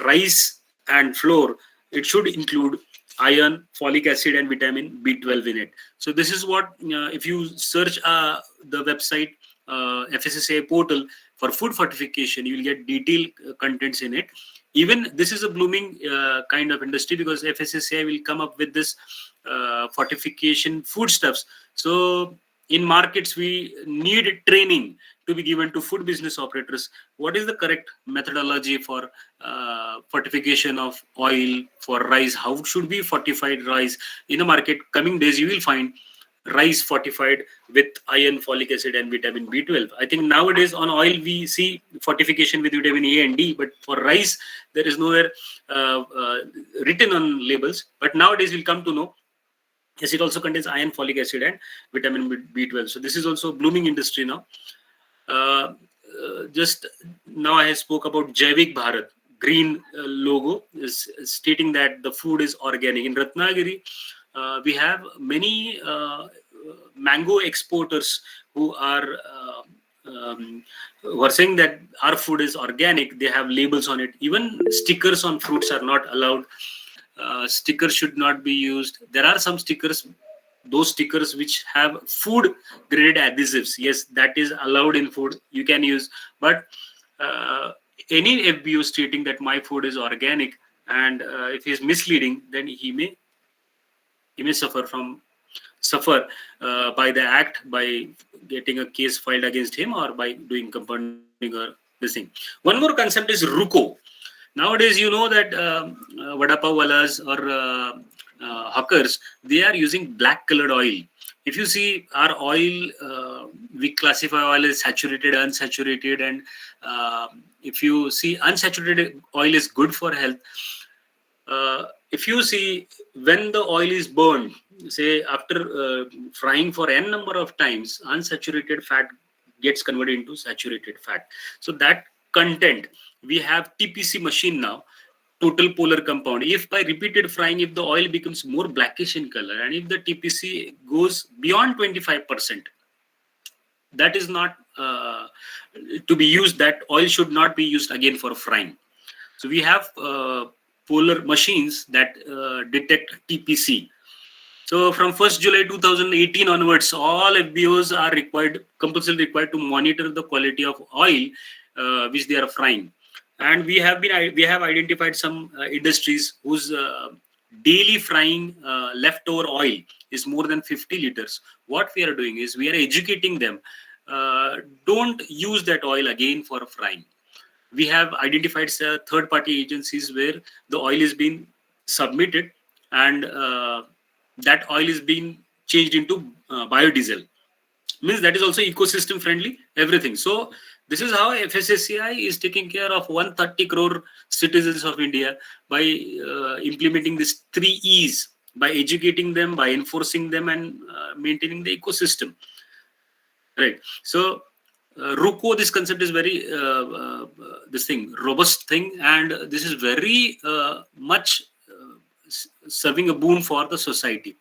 Rice and flour, it should include iron, folic acid, and vitamin B12 in it. So this is what, if you search the website FSSAI portal for food fortification, you will get detailed contents in it. Even this is a blooming kind of industry, because FSSAI will come up with this fortification foodstuffs. So in markets, we need training to be given to food business operators. What is the correct methodology for fortification of oil, for rice? How should be fortified rice in the market? Coming days, you will find rice fortified with iron, folic acid, and vitamin B12. I think nowadays on oil we see fortification with vitamin A and D, but for rice there is nowhere written on labels. But nowadays we'll come to know, yes, it also contains iron, folic acid, and vitamin B12. So this is also a blooming industry now. Just now I spoke about Jaivik Bharat. Green logo is stating that the food is organic. In Ratnagiri, we have many mango exporters who are saying that our food is organic. They have labels on it. Even stickers on fruits are not allowed. Stickers should not be used. There are some stickers, those stickers which have food grade adhesives. Yes, that is allowed in food. You can use, but any FBO stating that my food is organic, and if he is misleading, then he may suffer by the act, by getting a case filed against him, or by doing compounding or this thing. One more concept is RUCO. Nowadays, you know that vada pav walas or hawkers, they are using black colored oil. If you see our oil, we classify oil as saturated, unsaturated, and if you see unsaturated oil is good for health. If you see, when the oil is burned, say after frying for n number of times, unsaturated fat gets converted into saturated fat. So that content, we have TPC machine now, total polar compound. If by repeated frying, if the oil becomes more blackish in color, and if the TPC goes beyond 25%, that is not to be used. That oil should not be used again for frying. So we have polar machines that detect TPC. So from 1st July 2018 onwards, all FBOs are compulsorily required to monitor the quality of oil which they are frying. And we have identified some industries whose daily frying leftover oil is more than 50 liters. What we are doing is we are educating them. Don't use that oil again for frying. We have identified third-party agencies where the oil is being submitted, and that oil is being changed into biodiesel. Means that is also ecosystem friendly, everything. So this is how FSSAI is taking care of 130 crore citizens of India by implementing these 3 E's, by educating them, by enforcing them, and maintaining the ecosystem. Right. So RUCO, this concept is very robust thing, and this is very much serving a boon for the society.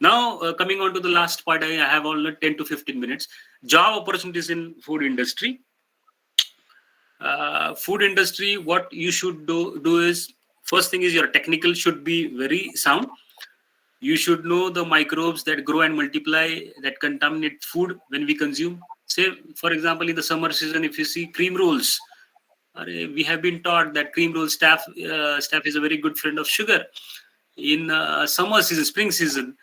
Now, coming on to the last part, I have only 10 to 15 minutes. Job opportunities in food industry. Food industry, what you should do is, first thing is your technical should be very sound. You should know the microbes that grow and multiply, that contaminate food when we consume. Say, for example, in the summer season, if you see cream rolls, we have been taught that cream roll staff is a very good friend of sugar. In summer season, spring season,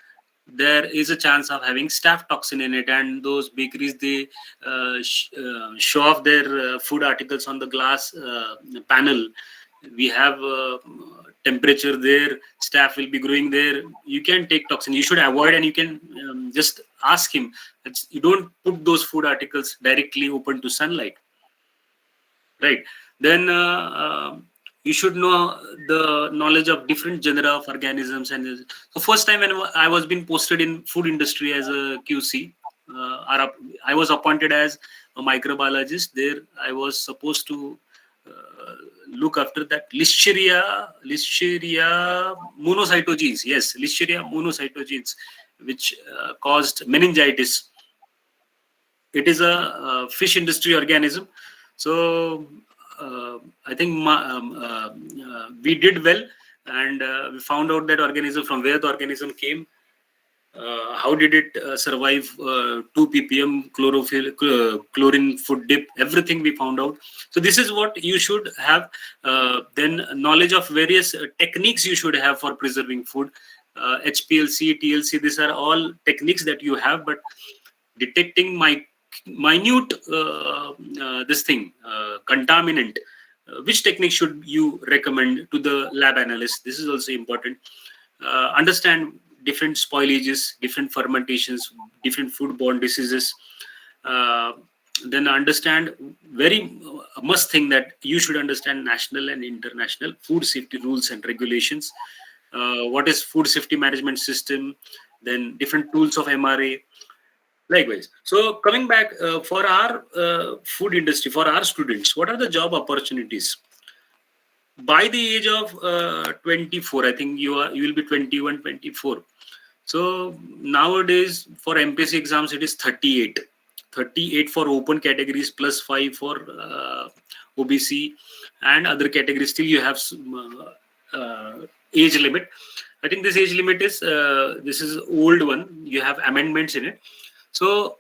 there is a chance of having staph toxin in it, and those bakeries, they show off their food articles on the glass panel. We have temperature there, staph will be growing there. You can take toxin. You should avoid, and you can just ask him. You don't put those food articles directly open to sunlight, right? Then you should know the knowledge of different genera of organisms. And so first time when I was being posted in food industry as a QC, I was appointed as a microbiologist. There I was supposed to look after that Listeria monocytogenes. Yes, Listeria monocytogenes, which caused meningitis. It is a fish industry organism. So I think we did well, and we found out that organism, from where the organism came, how did it survive 2 ppm chlorine food dip, everything we found out. So this is what you should have. Then knowledge of various techniques you should have for preserving food. HPLC, TLC, these are all techniques that you have, but detecting minute contaminant, which technique should you recommend to the lab analyst? This is also important. Understand different spoilages, different fermentations, different foodborne diseases. Then understand, very must thing that you should understand national and international food safety rules and regulations. What is food safety management system? Then different tools of MRA. Likewise. So coming back, for our food industry, for our students, what are the job opportunities? By the age of 24, I think you will be 21, 24. So nowadays for MPSC exams, it is 38. 38 for open categories plus 5 for OBC and other categories. Still you have age limit. I think this age limit is, this is old one. You have amendments in it. So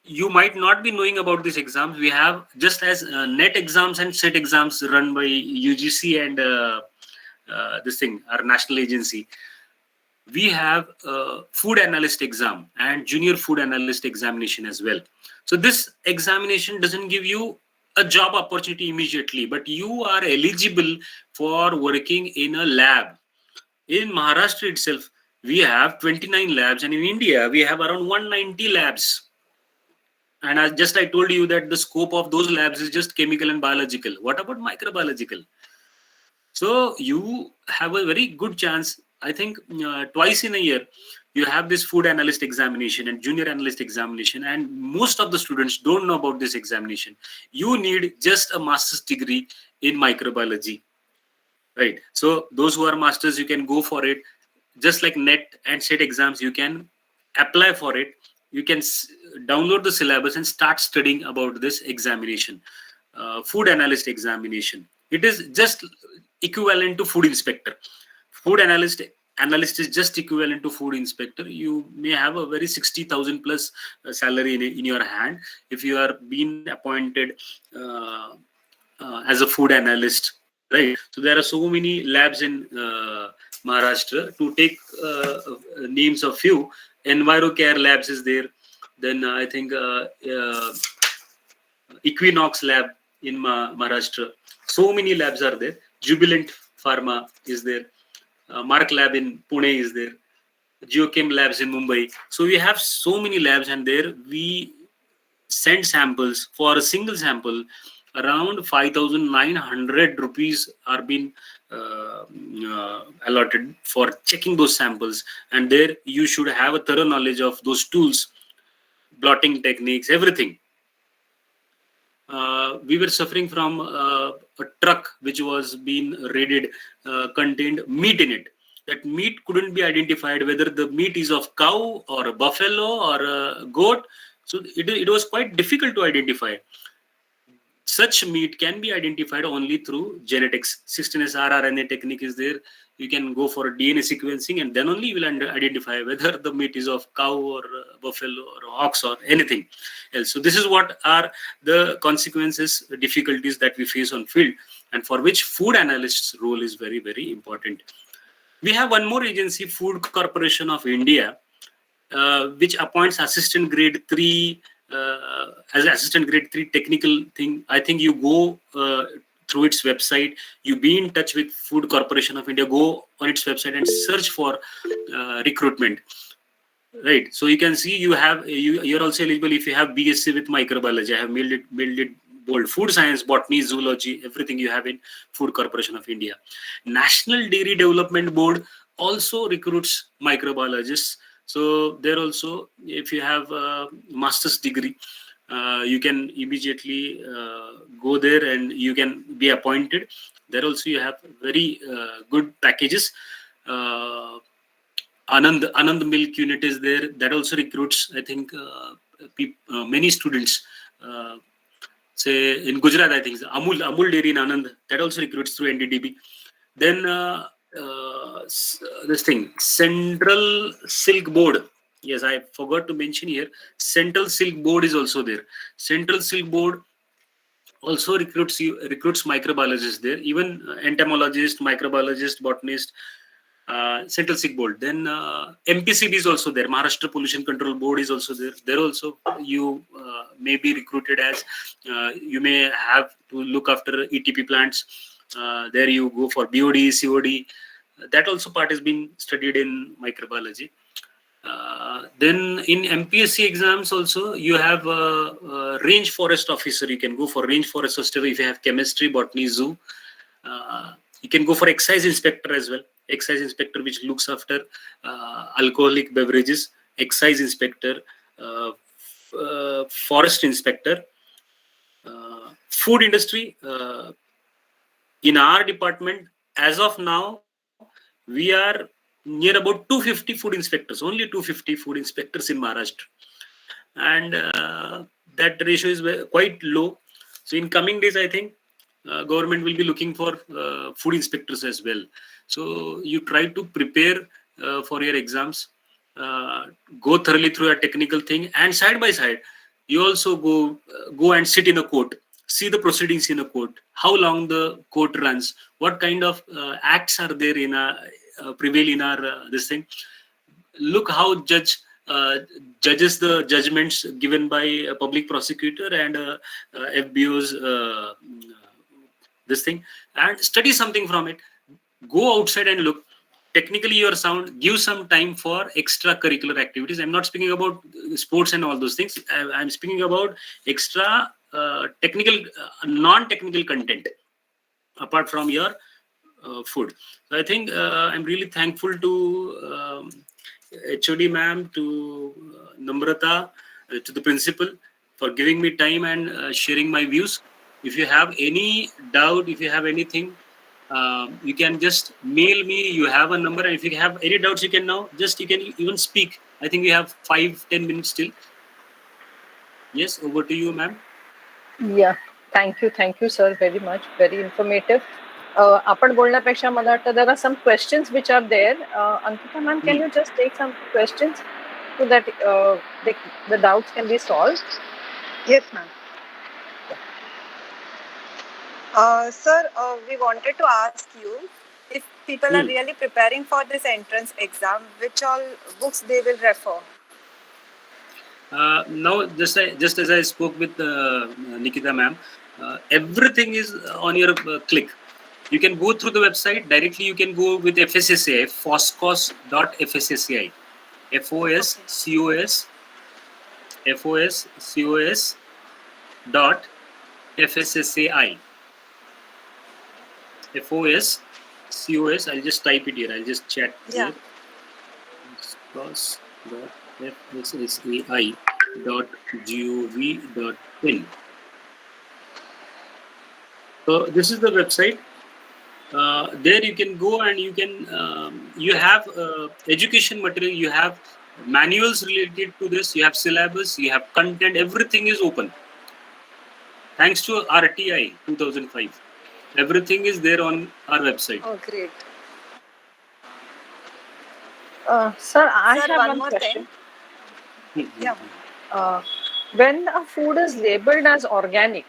you might not be knowing about these exams. We have, just as NET exams and SET exams run by UGC and our national agency, we have food analyst exam and junior food analyst examination as well. So this examination doesn't give you a job opportunity immediately, but you are eligible for working in a lab. In Maharashtra itself, we have 29 labs, and in India, we have around 190 labs. And I told you that the scope of those labs is just chemical and biological. What about microbiological? So you have a very good chance. I think twice in a year, you have this food analyst examination and junior analyst examination. And most of the students don't know about this examination. You need just a master's degree in microbiology, right? So those who are masters, you can go for it. Just like NET and SET exams, you can apply for it. You can download the syllabus and start studying about this examination, food analyst examination. It is just equivalent to food inspector. Food analyst is just equivalent to food inspector. You may have a very 60,000 plus salary in your hand if you are being appointed as a food analyst, right? So there are so many labs in Maharashtra. To take names of few, EnviroCare Labs is there. Then I think Equinox Lab in Maharashtra. So many labs are there. Jubilant Pharma is there. Mark Lab in Pune is there. Geochem Labs in Mumbai. So we have so many labs, and there we send samples. For a single sample, around 5,900 rupees are being allotted for checking those samples. And there you should have a thorough knowledge of those tools, blotting techniques, everything. We were suffering from a truck which was being raided, contained meat in it. That meat couldn't be identified whether the meat is of cow or a buffalo or a goat. So it was quite difficult to identify. Such meat can be identified only through genetics. 16S rRNA technique is there. You can go for DNA sequencing, and then only you will identify whether the meat is of cow or buffalo or ox or anything else. So this is what are the consequences, the difficulties that we face on field, and for which food analyst's role is very, very important. We have one more agency, Food Corporation of India, which appoints assistant grade 3 as assistant grade 3 technical thing. I think you go through its website. You be in touch with Food Corporation of India. Go on its website and search for recruitment. Right. So you can see you're also eligible if you have BSc with microbiology. I have made it bold. Food science, botany, zoology, everything you have in Food Corporation of India. National Dairy Development Board also recruits microbiologists. So there also, if you have a master's degree, you can immediately go there and you can be appointed. There also you have very good packages. Anand Milk Unit is there. That also recruits, I think, many students. Say in Gujarat, I think Amul Dairy in Anand, that also recruits through NDDB. Then this thing, Central Silk Board. Yes, I forgot to mention here. Central Silk Board is also there. Central Silk Board also recruits microbiologists there, even entomologist, microbiologist, botanist. Central Silk Board. Then MPCB is also there. Maharashtra Pollution Control Board is also there. There also you may be recruited as you may have to look after ETP plants. There you go for BOD, COD. That also part has been studied in microbiology. Then in MPSC exams also you have a range forest officer. You can go for range forest officer if you have chemistry, botany, zoo. You can go for excise inspector as well. Excise inspector, which looks after alcoholic beverages. Excise inspector, forest inspector, food industry. In our department, as of now, we are near about 250 food inspectors. Only 250 food inspectors in Maharashtra, and that ratio is quite low. So in coming days, I think government will be looking for food inspectors as well. So you try to prepare for your exams, go thoroughly through a technical thing, and side by side, you also go and sit in a court, see the proceedings in a court, how long the court runs, what kind of acts are there in prevail in our this thing. Look how judges the judgments given by a public prosecutor and FBO's this thing, and study something from it. Go outside and look. Technically you are sound. Give some time for extracurricular activities. I'm not speaking about sports and all those things. I'm speaking about extra technical, non-technical content apart from your food. So I think I'm really thankful to HOD ma'am, to Namrata, to the principal for giving me time and sharing my views. If you have any doubt, if you have anything, you can just mail me. You have a number, and if you have any doubts, you can even speak. I think we have 5-10 minutes still. Yes, over to you, ma'am. Yeah, thank you, sir, very much. Very informative. आपण बोलण्यापेक्षा मला वाटतं there are some questions which are there. Ankita ma'am, can you just take some questions so that the doubts can be solved? Yes, ma'am. Sir, we wanted to ask you if people are really preparing for this entrance exam, which all books they will refer. Now, just as I spoke with Nikita ma'am, everything is on your click. You can go through the website directly. You can go with FSSAI, foscos.fssci, FOSCOS dot FSSAI, FOSCOS. I'll just type it here. I'll just chat Yeah. here. foscos.fssai.gov.in. So this is the website. There you can go and you can you have education material, you have manuals related to this, you have syllabus, you have content, everything is open. Thanks to RTI 2005. Everything is there on our website. Oh, great. Sir, I Sir, have one one more question. Yeah. When a food is labeled as organic,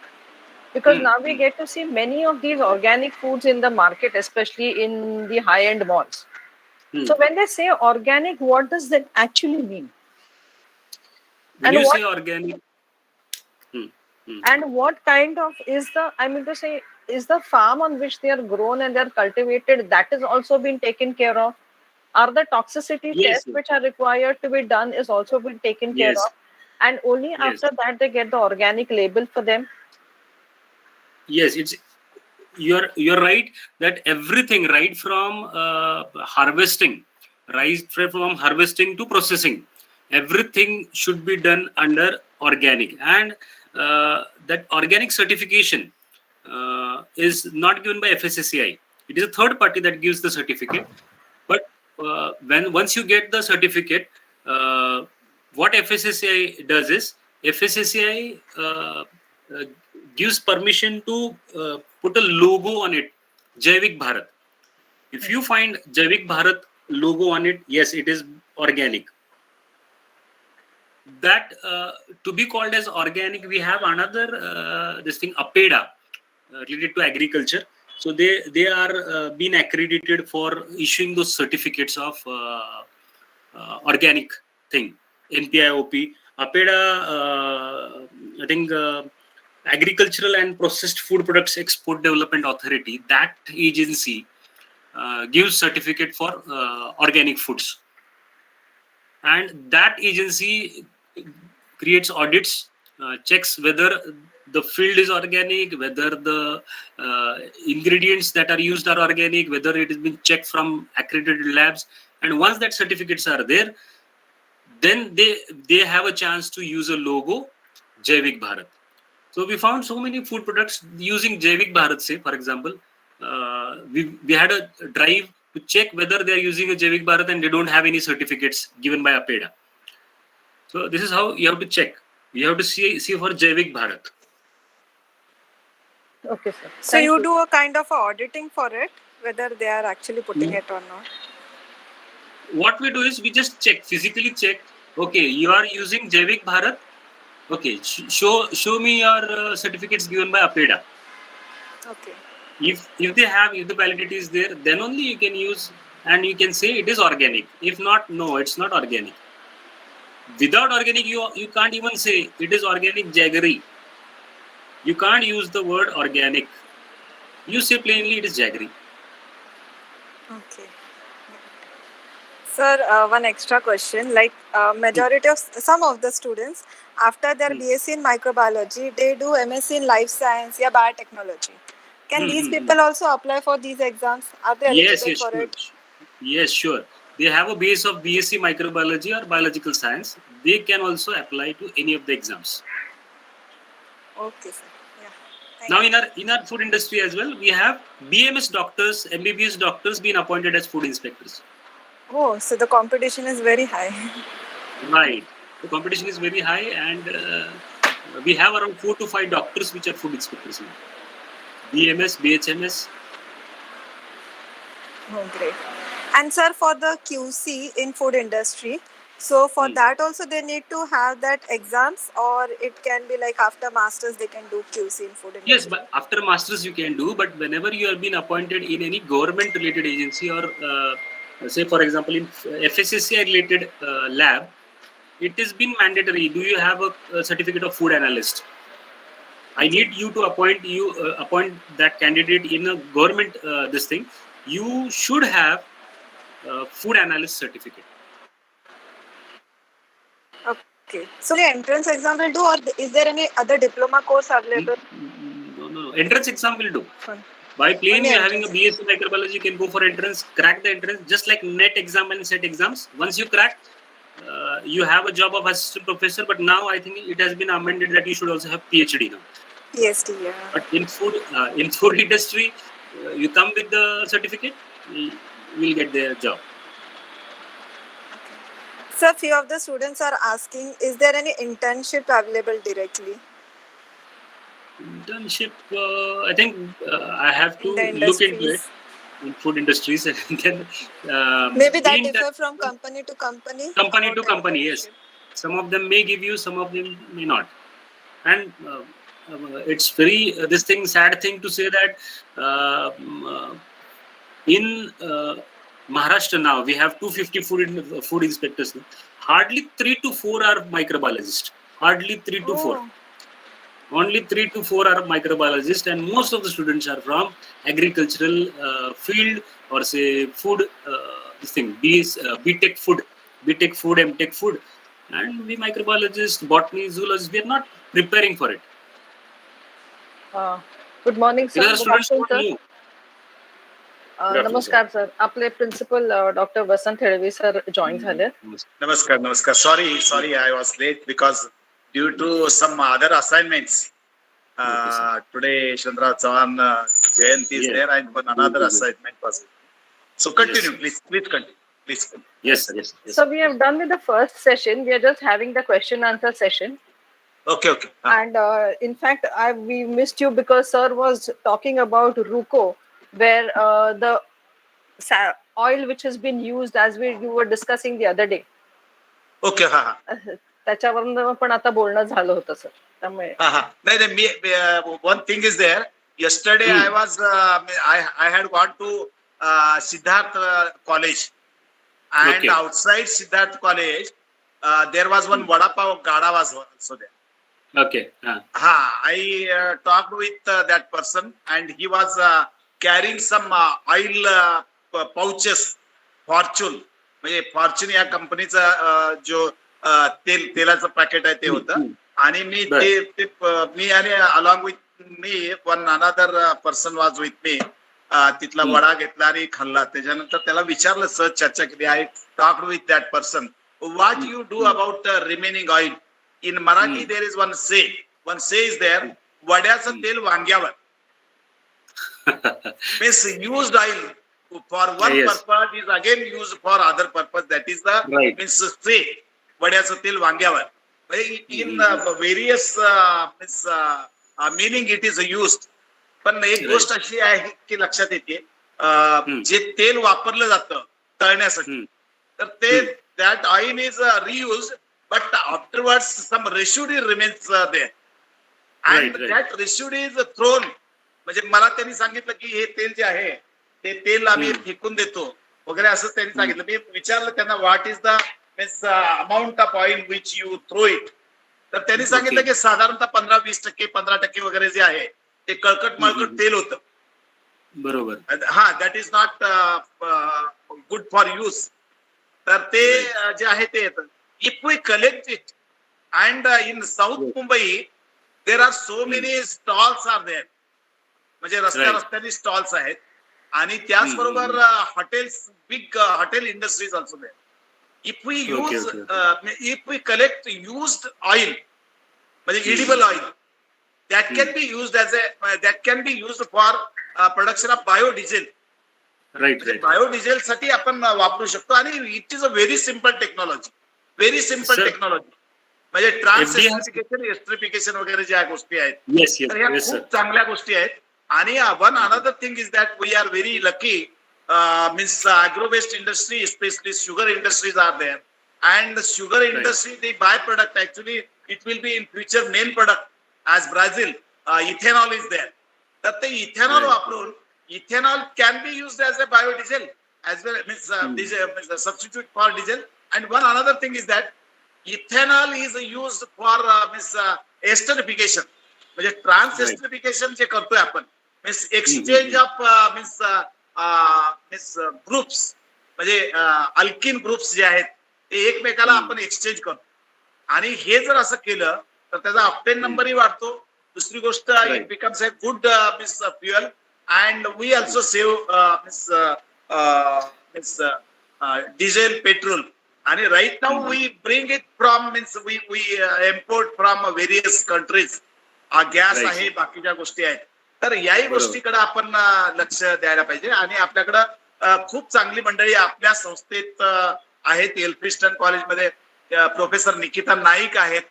because now we get to see many of these organic foods in the market, especially in the high-end malls. So when they say organic, what does that actually mean? When you say organic, And what kind of is the, I mean to say, is the farm on which they are grown and they are cultivated, that is also being taken care of? Are the toxicity Yes, tests which are required to be done is also being taken care yes, of? And only yes, after that they get the organic label for them? yes. You're right that everything, right from harvesting, right from harvesting to processing, everything should be done under organic, and that organic certification is not given by FSSAI. It is a third party that gives the certificate. But when once you get the certificate, what FSSAI does is FSSAI gives permission to put a logo on it, Jaivik Bharat. If you find Jaivik Bharat logo on it, yes, it is organic. That to be called as organic, we have another this thing APEDA related to agriculture. So they are being accredited for issuing those certificates of organic thing. NPIOP, APEDA, I think Agricultural and Processed Food Products Export Development Authority. That agency gives certificate for organic foods, and that agency creates audits, checks whether the field is organic, whether the ingredients that are used are organic, whether it has been checked from accredited labs. And once that certificates are there, then they have a chance to use a logo, Jaivik Bharat. So we found so many food products using Jaivik Bharat. Say, for example, we had a drive to check whether they are using a Jaivik Bharat and they don't have any certificates given by APEDA. So this is how you have to check. You have to see for Jaivik Bharat. Okay, sir. So you do a kind of a auditing for it, whether they are actually putting it or not? What we do is we just check, physically check. Okay, you are using Jaivik Bharat. Okay, show me your certificates given by APEDA. Okay. If the validity is there, then only you can use, and you can say it is organic. If not, no, it's not organic. Without organic, you can't even say it is organic jaggery. You can't use the word organic. You say plainly it is jaggery. Okay. Sir, one extra question. Like majority of some of the students, after their BSc in microbiology, they do MSc in life science or biotechnology. Can these people also apply for these exams? Are they eligible for sure. it? Yes, sure. They have a base of BSc microbiology or biological science. They can also apply to any of the exams. Okay, sir. Yeah. Now in our food industry as well, we have BMS doctors, MBBS doctors being appointed as food inspectors. Oh, so the competition is very high. Right. The competition is very high, and we have around 4 to 5 doctors which are food inspectors now. BMS, BHMS. Oh, great. And sir, for the QC in food industry, so for that also they need to have that exams, or it can be like after masters they can do QC in food industry? Yes, but after masters you can do, but whenever you have been appointed in any government related agency, or say for example in FSSAI related lab, it has been mandatory. Do you have a certificate of food analyst? I need you to appoint that candidate in a government this thing. You should have food analyst certificate. Okay. So the entrance exam will do, or is there any other diploma course available? No. Entrance exam will do. By plain you are having a BSc microbiology, you can go for entrance, crack the entrance, just like NET exam and SET exams. Once you crack, you have a job of assistant professor. But now I think it has been amended that you should also have PhD now. PhD, yeah. But in food industry, you come with the certificate, you will get the job. Sir, few of the students are asking, is there any internship available directly? Internship, I think I have to look into it in food industries, and then maybe that differ from company to company. Company to company, yes. Some of them may give you, some of them may not, and it's very sad thing to say that in Maharashtra now we have 250 food inspectors. Hardly 3 to 4 are microbiologists. Hardly 3 to 4. only 3 to 4 are microbiologists, and most of the students are from agricultural field, or say food, this thing, B.Tech food, M.Tech food. And we microbiologists, botany, zoologists, we are not preparing for it. Good morning sir. Because good students afternoon don't sir. know. Good afternoon, नमस्कार sir. आपले principal doctor वसंत Helvi sir join झाले. Namaskar. Sorry, I was late because due to some other assignments. Today, Chandra Chavan Jayanti is there, and one another assignment was. So continue, please continue. Yes, sir. Yes. So we have done with the first session. We are just having the question answer session. Okay. And in fact, we missed you because sir was talking about RUCO, where the oil which has been used, as you were discussing the other day. Okay, त्याच्यावरून पण आता बोलणं झालं होतं sir. त्यामुळे नाही, one thing is there. Yesterday I had gone to Siddharth College, and outside Siddharth College there was one vada pav gada was also there. Okay. I talked with that person, and he was carrying some oil pouches. Fortune या कंपनीचा जो तेलाचं packet आहे ते होतं, आणि मी आणि along with me one another person was with me तिथला वडा घेतला आणि खाल्ला. त्याच्यानंतर त्याला विचारलं, सर चर्चा केली. I talked with that person, what you do about remaining oil. In Marathi, there is one say. One say is there, वड्याचं तेल वांग्यावर. Means used oil for one purpose is again used for other purpose. That is the means say, वड्याचं तेल वांग्यावर. In various meaning it is used. पण एक गोष्ट अशी आहे की लक्षात येते, जे तेल वापरलं जातं तळण्यासाठी, तर ते that oil is reused. But afterwards, some residue remains there, and that residue is thrown. म्हणजे मला त्यांनी सांगितलं की हे तेल जे आहे ते तेल आम्ही फेकून देतो वगैरे असं त्यांनी सांगितलं. मी विचारलं त्यांना, what is the means amount of oil which you throw it. तर त्यांनी सांगितलं की साधारणतः 15-20%, 15% वगैरे जे आहे ते कळकट मळकट तेल होतं. बरोबर. That is not good for use. तर ते जे आहे ते येतं. If we collect it, and in South Mumbai there are so many stalls are there, म्हणजे रस्त्याने स्टॉल्स आहेत, आणि त्याचबरोबर hotels, big hotel industries also there. If we collect used oil, म्हणजे edible oil, that can be used for production of biodiesel. Biodiesel साठी आपण वापरू शकतो, आणि it is a very simple technology. म्हणजे ट्रान्स एस्ट्रिफिकेशन वगैरे ज्या गोष्टी आहेत, तर ह्या खूप चांगल्या गोष्टी आहेत. आणि one another thing is that we are very lucky, means agro based industry, specially sugar industries are there, and sugar industry the by product actually it will be in future main product as Brazil. Ethanol is there. तर ते ethanol वापरून ethanol can be used as a biodiesel as well, means substitute for diesel. And one another thing is that ethanol is used for esterification. म्हणजे trans esterification जे करतोय आपण, means exchange of means groups, म्हणजे alkene groups जे आहेत ते एकमेकाला आपण exchange करतो. आणि हे जर असं केलं तर त्याचा ऑक्टेन नंबरही वाढतो. दुसरी गोष्ट, it becomes a good means fuel, and we also save diesel, petrol. आणि right now we bring it from, means we import from various countries. Gas आहे, बाकीच्या गोष्टी आहेत. तर याही गोष्टीकडे आपण लक्ष द्यायला पाहिजे. आणि आपल्याकडं खूप चांगली मंडळी आपल्या संस्थेत आहेत. एल्फिन्स्टन कॉलेजमध्ये प्रोफेसर निकिता नाईक आहेत,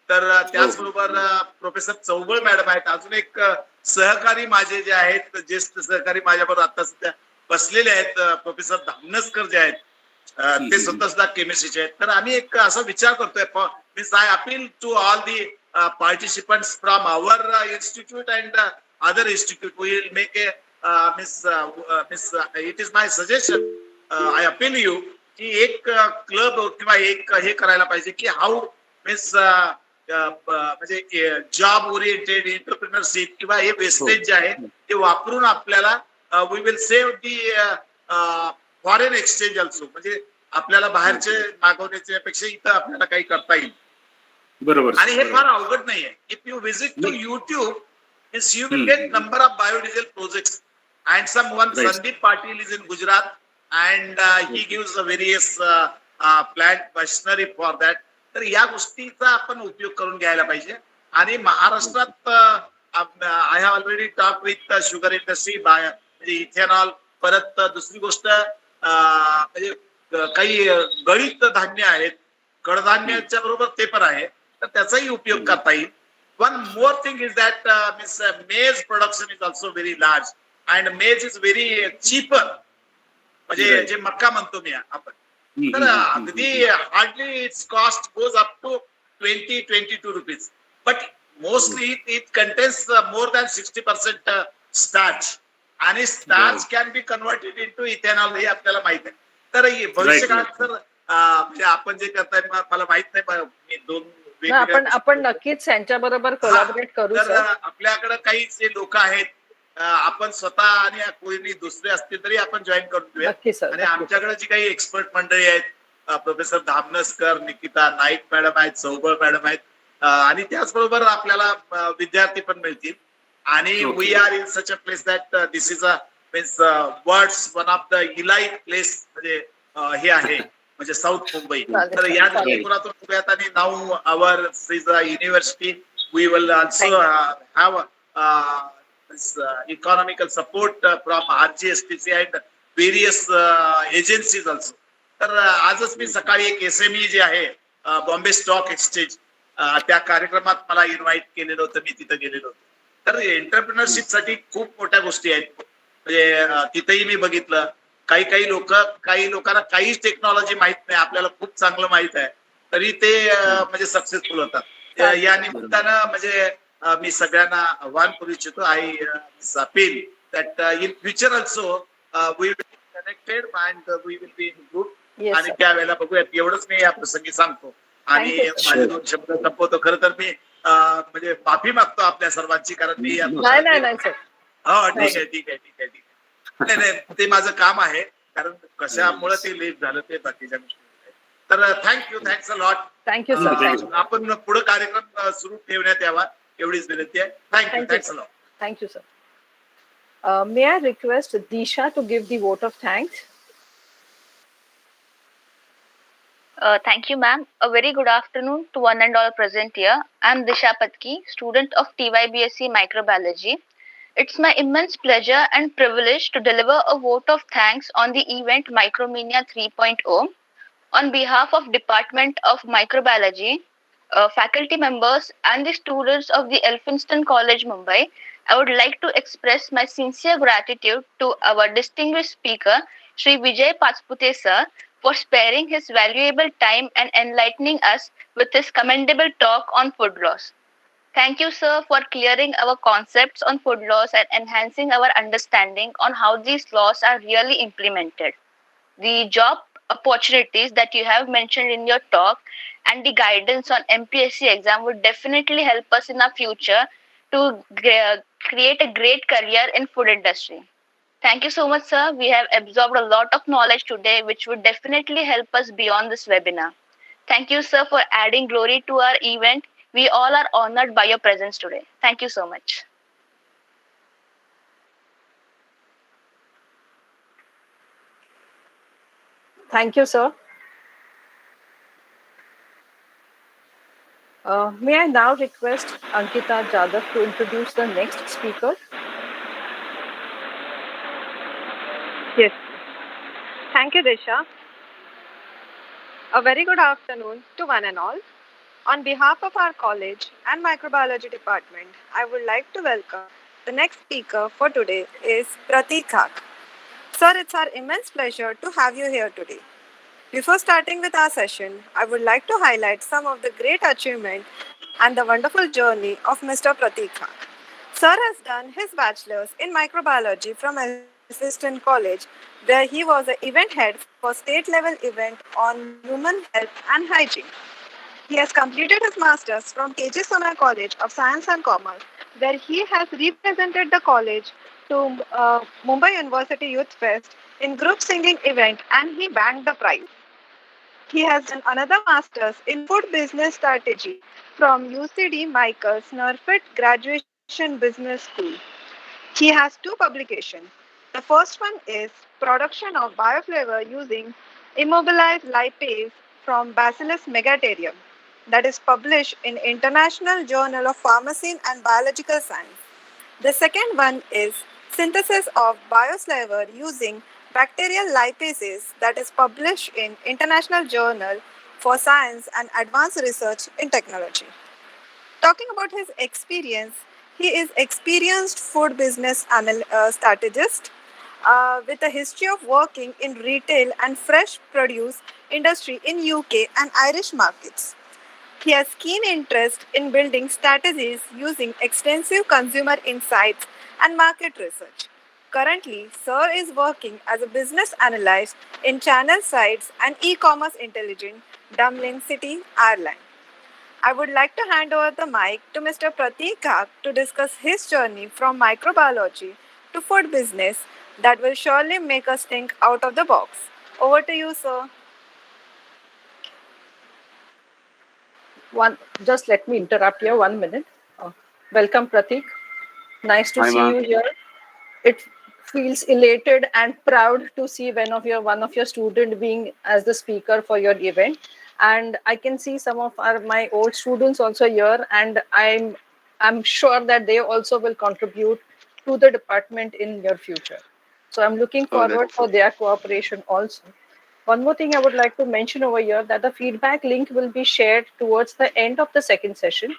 तर त्याचबरोबर प्रोफेसर चौबळ मॅडम आहेत. अजून एक सहकारी माझे जे आहेत, ज्येष्ठ सहकारी माझ्याबरोबर आता सध्या बसलेले आहेत, प्रोफेसर धामनसकर जे आहेत, ते सुद्धा केमिस्ट्रीचे आहेत. तर आम्ही एक असा विचार करतोय, means I appeal to all the participants from our institute and other institute. We will make a means it is my suggestion, I appeal you, की एक क्लब किंवा एक हे करायला पाहिजे की हाऊ मीन्स म्हणजे जॉब ओरिएंटेड एंटरप्रिनरशिप किंवा हे वेस्टेज जे आहे ते वापरून आपल्याला we will save the foreign exchange also, म्हणजे आपल्याला बाहेरचे मागवण्याच्या पेक्षा इथं आपल्याला काही करता येईल. बरोबर. आणि हे फार अवघड नाहीये. If you visit to YouTube, you will get number of biodiesel projects, and someone Sandeep Patil is in Gujarat, and he gives a various plant machinery for that. तर या गोष्टीचा आपण उपयोग करून घ्यायला पाहिजे. आणि महाराष्ट्रात I have already talk with sugar industry म्हणजे इथेनॉल. परत दुसरी गोष्ट म्हणजे काही गळीत धान्य आहेत, कडधान्याच्या बरोबर ते पण आहे, तर त्याचाही उपयोग करता येईल. One more thing is that maize production is also very large, and maize is very cheaper. म्हणजे जे मक्का म्हणतो मी आपण, तर अगदी hardly it's cost goes up to 20-22 rupees, but mostly it contains more than 60% starch, आणि starch can be converted into ethanol, हे आपल्याला माहित आहे. तर भविष्यकाळात तर म्हणजे आपण जे करताय मला माहित नाही, मी दोन आपण नक्कीच यांच्या बरोबर कोलॅबोरेट करू. तर आपल्याकडे काही जे लोक आहेत, आपण स्वतः आणि कोणी दुसरे असतील तरी आपण जॉईन करून घेऊया. आणि आमच्याकडे जी काही एक्सपर्ट मंडळी आहेत, प्रोफेसर धामनसकर, निकिता नाईक मॅडम आहेत, चौबळ मॅडम आहेत, आणि त्याचबरोबर आपल्याला विद्यार्थी पण मिळतील. आणि we are in such a place that this is a means world's one of the elite place, म्हणजे हे आहे म्हणजे साऊथ मुंबई. तर या दृष्टिकोनातून बघूयात. आणि now our is a university, we will also have economical support from RGSTC and various agencies also. तर आजच मी सकाळी एक SME जे आहे बॉम्बे स्टॉक एक्सचेंज, त्या कार्यक्रमात मला इन्व्हाइट केलेलं होतं, मी तिथं गेलेलो होतो. तर एंटरप्रिनरशिप साठी खूप मोठ्या गोष्टी आहेत. म्हणजे तिथेही मी बघितलं काही लोकांना काहीच टेक्नॉलॉजी माहित नाही, आपल्याला खूप चांगलं माहित आहे, तरी ते म्हणजे सक्सेसफुल होतात. या निमित्तानं म्हणजे मी सगळ्यांना आव्हान करू इच्छितो. I appeal that in future also we will be connected and we will be in group. आणि त्यावेळेला बघूयात. एवढंच मी या प्रसंगी सांगतो आणि माझे 2 शब्द संपवतो. खरं तर मी म्हणजे माफी मागतो आपल्या सर्वांची, कारण मी हो ठीक आहे. नाही, ते माझं काम आहे, कारण कशामुळे ते लेट झालं ते बाकीच्या गोष्टी. तर thanks a lot. Thank you sir. आपण पुढे कार्यक्रम सुरू ठेवण्यात यावा एवढीच विनंती आहे. Thanks a lot. Thank you sir. May I request Disha to give the vote of thanks? Thank you, ma'am. A very good afternoon to one and all present here. I'm Disha Patki, student of TYBSc Microbiology. It's my immense pleasure and privilege to deliver a vote of thanks on the event Micromania 3.0 on behalf of Department of Microbiology, faculty members and the students of the Elphinstone College, Mumbai. I would like to express my sincere gratitude to our distinguished speaker, Shri Vijay Pachpute sir, for sparing his valuable time and enlightening us with his commendable talk on food loss. Thank you, sir, for clearing our concepts on food loss and enhancing our understanding on how these laws are really implemented. The job opportunities that you have mentioned in your talk and the guidance on MPSC exam would definitely help us in our future to create a great career in food industry. Thank you so much, sir. We have absorbed a lot of knowledge today, which would definitely help us beyond this webinar. Thank you, sir, for adding glory to our event. We all are honored by your presence today. Thank you so much. Thank you, sir. May I now request Ankita Jadhav to introduce the next speaker? Yes. Thank you, Disha. A very good afternoon to one and all. On behalf of our college and microbiology department, I would like to welcome the next speaker for today is Pratik Khak. Sir, it's our immense pleasure to have you here today. Before starting with our session, I would like to highlight some of the great achievement and the wonderful journey of Mr. Pratik Khak. Sir has done his bachelor's in microbiology from Elphinstone College, where he was the event head for state level event on human health and hygiene. He has completed his master's from KJ Sona College of Science and Commerce, where he has represented the college to Mumbai University Youth Fest in group singing event, and he bagged the prize. He has done another master's in food business strategy from UCD Michael Snurfit Graduation Business School. He has two publications. The first one is production of bioflavor using immobilized lipase from Bacillus megaterium, that is published in International Journal of Pharmacy and Biological Science. The second one is synthesis of bioflavor using bacterial lipases, that is published in International Journal for Science and Advanced Research in Technology. Talking about his experience, he is experienced food business strategist with a history of working in retail and fresh produce industry in UK and Irish markets. He has keen interest in building strategies using extensive consumer insights and market research. Currently, Sir is working as a business analyst in channel sites and e-commerce intelligence, Dublin City, Ireland. I would like to hand over the mic to Mr. Pratik Gag to discuss his journey from microbiology to food business that will surely make us think out of the box. Over to you, sir. One, just let me interrupt here 1 minute. Uh, Welcome, Pratik. Nice to Hi, see ma'am. you here. It feels elated and proud to see one of your student being as the speaker for your event. And I can see some of my old students also here, and I'm sure that they also will contribute to the department in your future. So I'm looking Oh, forward that's for their cooperation also. One more thing I would like to mention over here, that the feedback link will be shared towards the end of the second session.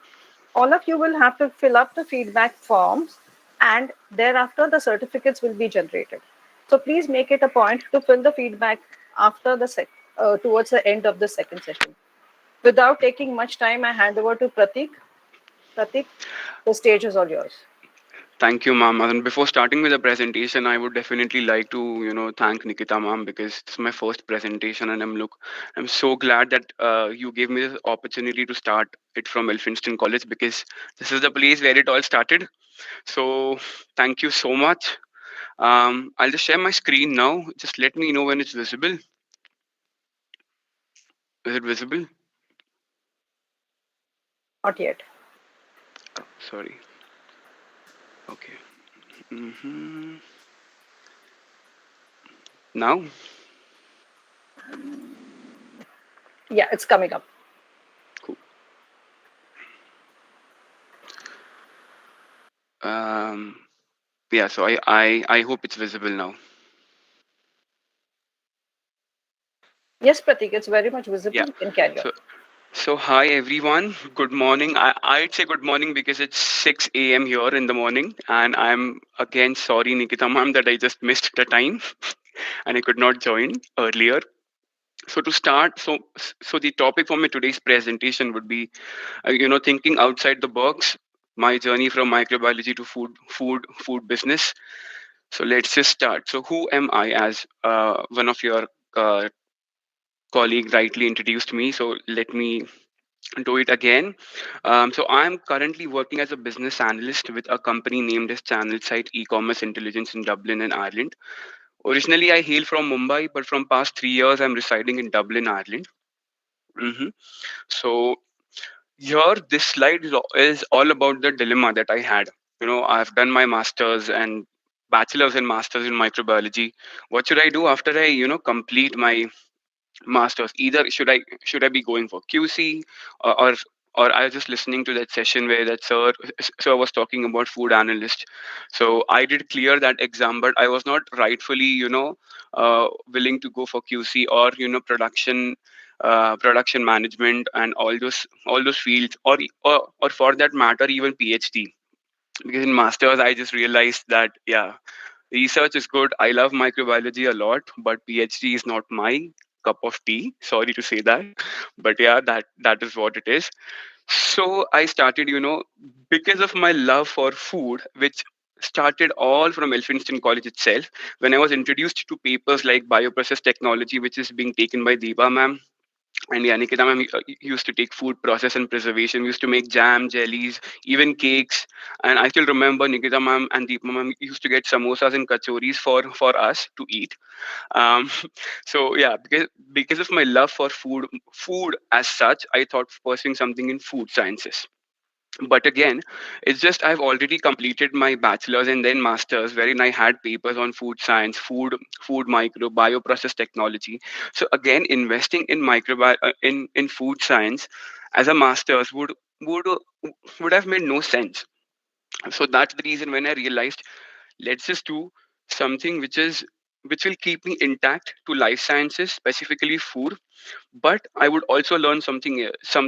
All of you will have to fill up the feedback forms, and thereafter the certificates will be generated. So please make it a point to fill the feedback after towards the end of the second session. Without taking much time, I hand over to Pratik. Pratik, the stage is all yours. Thank you, ma'am. And before starting with the presentation, I would definitely like to, thank Nikita, ma'am, because it's my first presentation, and I'm so glad that you gave me this opportunity to start it from Elphinstone College, because this is the place where it all started. So, thank you so much. I'll just share my screen now. Just let me know when it's visible. Is it visible? Not yet. Oh, sorry. Okay. hmm Now. Yeah, it's coming up. Cool. Um, yeah, so I hope it's visible now. Yes, Pratik, it's very much visible. Yeah. You can carry on. So hi everyone. Good morning. I'd say good morning because it's 6 a.m. here in the morning, and I'm again sorry, Nikita ma'am, that I just missed the time and I could not join earlier. So to start, so the topic for my today's presentation would be, thinking outside the box. My journey from microbiology to food business. So let's just start. So who am I? As one of your colleague rightly introduced me. So let me do it again. So I'm currently working as a business analyst with a company named as Channel Site E-commerce Intelligence in Dublin in Ireland. Originally, I hail from Mumbai, but from past 3 years, I'm residing in Dublin, Ireland. hmm So here, this slide is all about the dilemma that I had. I've done my masters and bachelor's and masters in microbiology. What should I do after I, complete my masters? Either should I be going for QC, or I was just listening to that session where that sir was talking about food analyst. So I did clear that exam, but I was not rightfully willing to go for QC or production management and all those fields, or for that matter even PhD, because in masters I just realized that yeah, research is good. I love microbiology a lot, but PhD is not my cup of tea. Sorry to say that, but yeah, that is what it is. So I started, because of my love for food, which started all from Elphinstone College itself, when I was introduced to papers like bioprocess technology, which is being taken by Deba ma'am, And yeah, Nikita ma'am used to take food process and preservation. We used to make jam, jellies, even cakes. And I still remember Nikita ma'am and Deepa ma'am used to get samosas and kachoris for us to eat. Um, so yeah, because of my love for food as such, I thought of pursuing something in food sciences. But again, it's just I've already completed my bachelor's and then master's, wherein I had papers on food science, food micro bioprocess technology. So again, investing in in food science as a master's would would have made no sense. So that's the reason when I realized, let's just do something which will keep me intact to life sciences, specifically food, but I would also learn something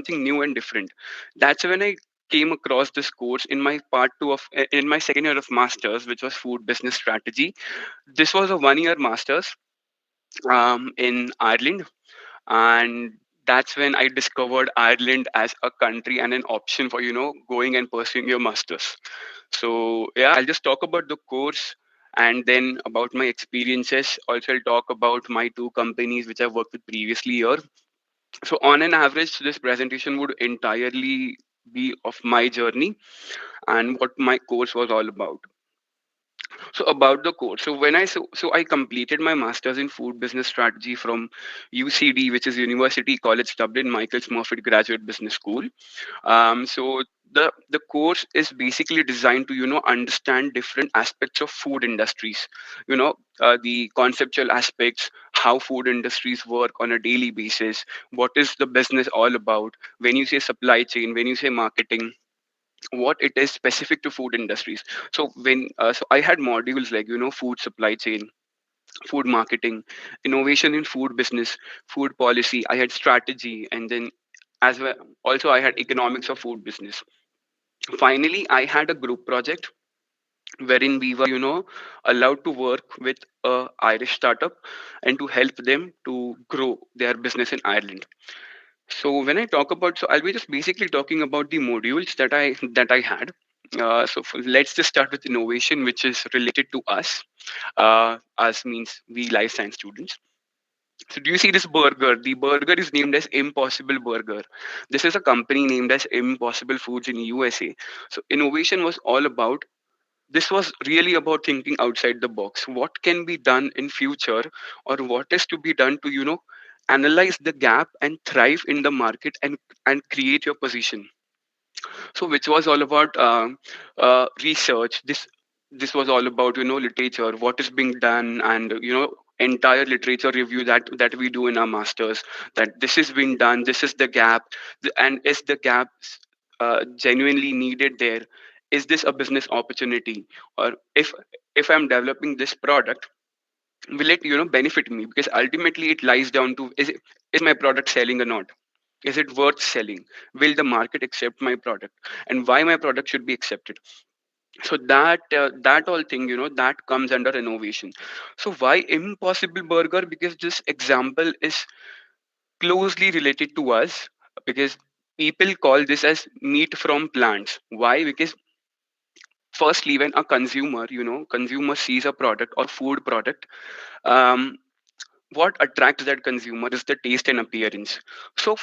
new and different. That's when I came across this course in my in my second year of masters, which was food business strategy. This was a 1 year masters in Ireland, and that's when I discovered Ireland as a country and an option for going and pursuing your masters. So yeah, I'll just talk about the course and then about my experiences. Also, I'll talk about my two companies which I've worked with previously here. So on an average, this presentation would entirely be of my journey and what my course was all about. So about the course, so I completed my masters in food business strategy from UCD, which is University College Dublin Michael Murphy Graduate Business School. So the course is basically designed to understand different aspects of food industries, the conceptual aspects, how food industries work on a daily basis, what is the business all about, when you say supply chain, when you say marketing, what it is specific to food industries. So so I had modules like food supply chain, food marketing, innovation in food business, food policy. I had strategy, and then as well also I had economics of food business. Finally, I had a group project wherein we were allowed to work with a Irish startup and to help them to grow their business in Ireland. So when I talk about, so I'll be just basically talking about the modules that I had. Let's just start with innovation, which is related to us. Us means we life science students. So do you see this burger? The burger is named as Impossible Burger. This is a company named as Impossible Foods in USA. So innovation was all about, this was really about thinking outside the box. What can be done in future, or what is to be done to analyze the gap and thrive in the market and create your position. So which was all about research. This was all about literature, what is being done, and entire literature review that we do in our masters, that this is being done, this is the gap, and is the gap genuinely needed there, is this a business opportunity, or if I'm developing this product, will it benefit me, because ultimately it lies down to, is my product selling or not, is it worth selling, will the market accept my product, and why my product should be accepted. So that all thing that comes under innovation. So why Impossible Burger? Because this example is closely related to us, because people call this as meat from plants. Why? Because firstly, when a consumer sees a product or food product, um, what attracts that consumer is the taste and appearance. So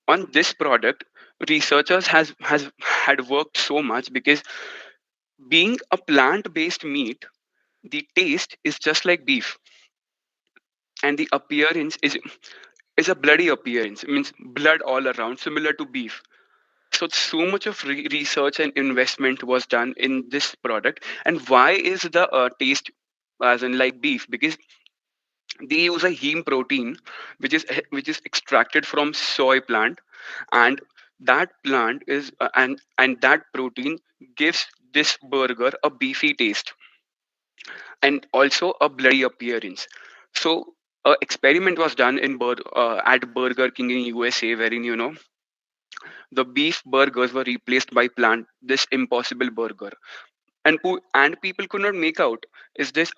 on this product, researchers has had worked so much, because being a plant based meat, the taste is just like beef, and the appearance is a bloody appearance. It means blood all around, similar to beef. So much of research and investment was done in this product. And why is the taste as in like beef? Because they use a heme protein, which is extracted from soy plant, and that plant is and that protein gives this burger a beefy taste and also a bloody appearance. So a experiment was done at Burger King in USA, wherein the beef burgers were replaced by plant this Impossible Burger, and people could not make out, is this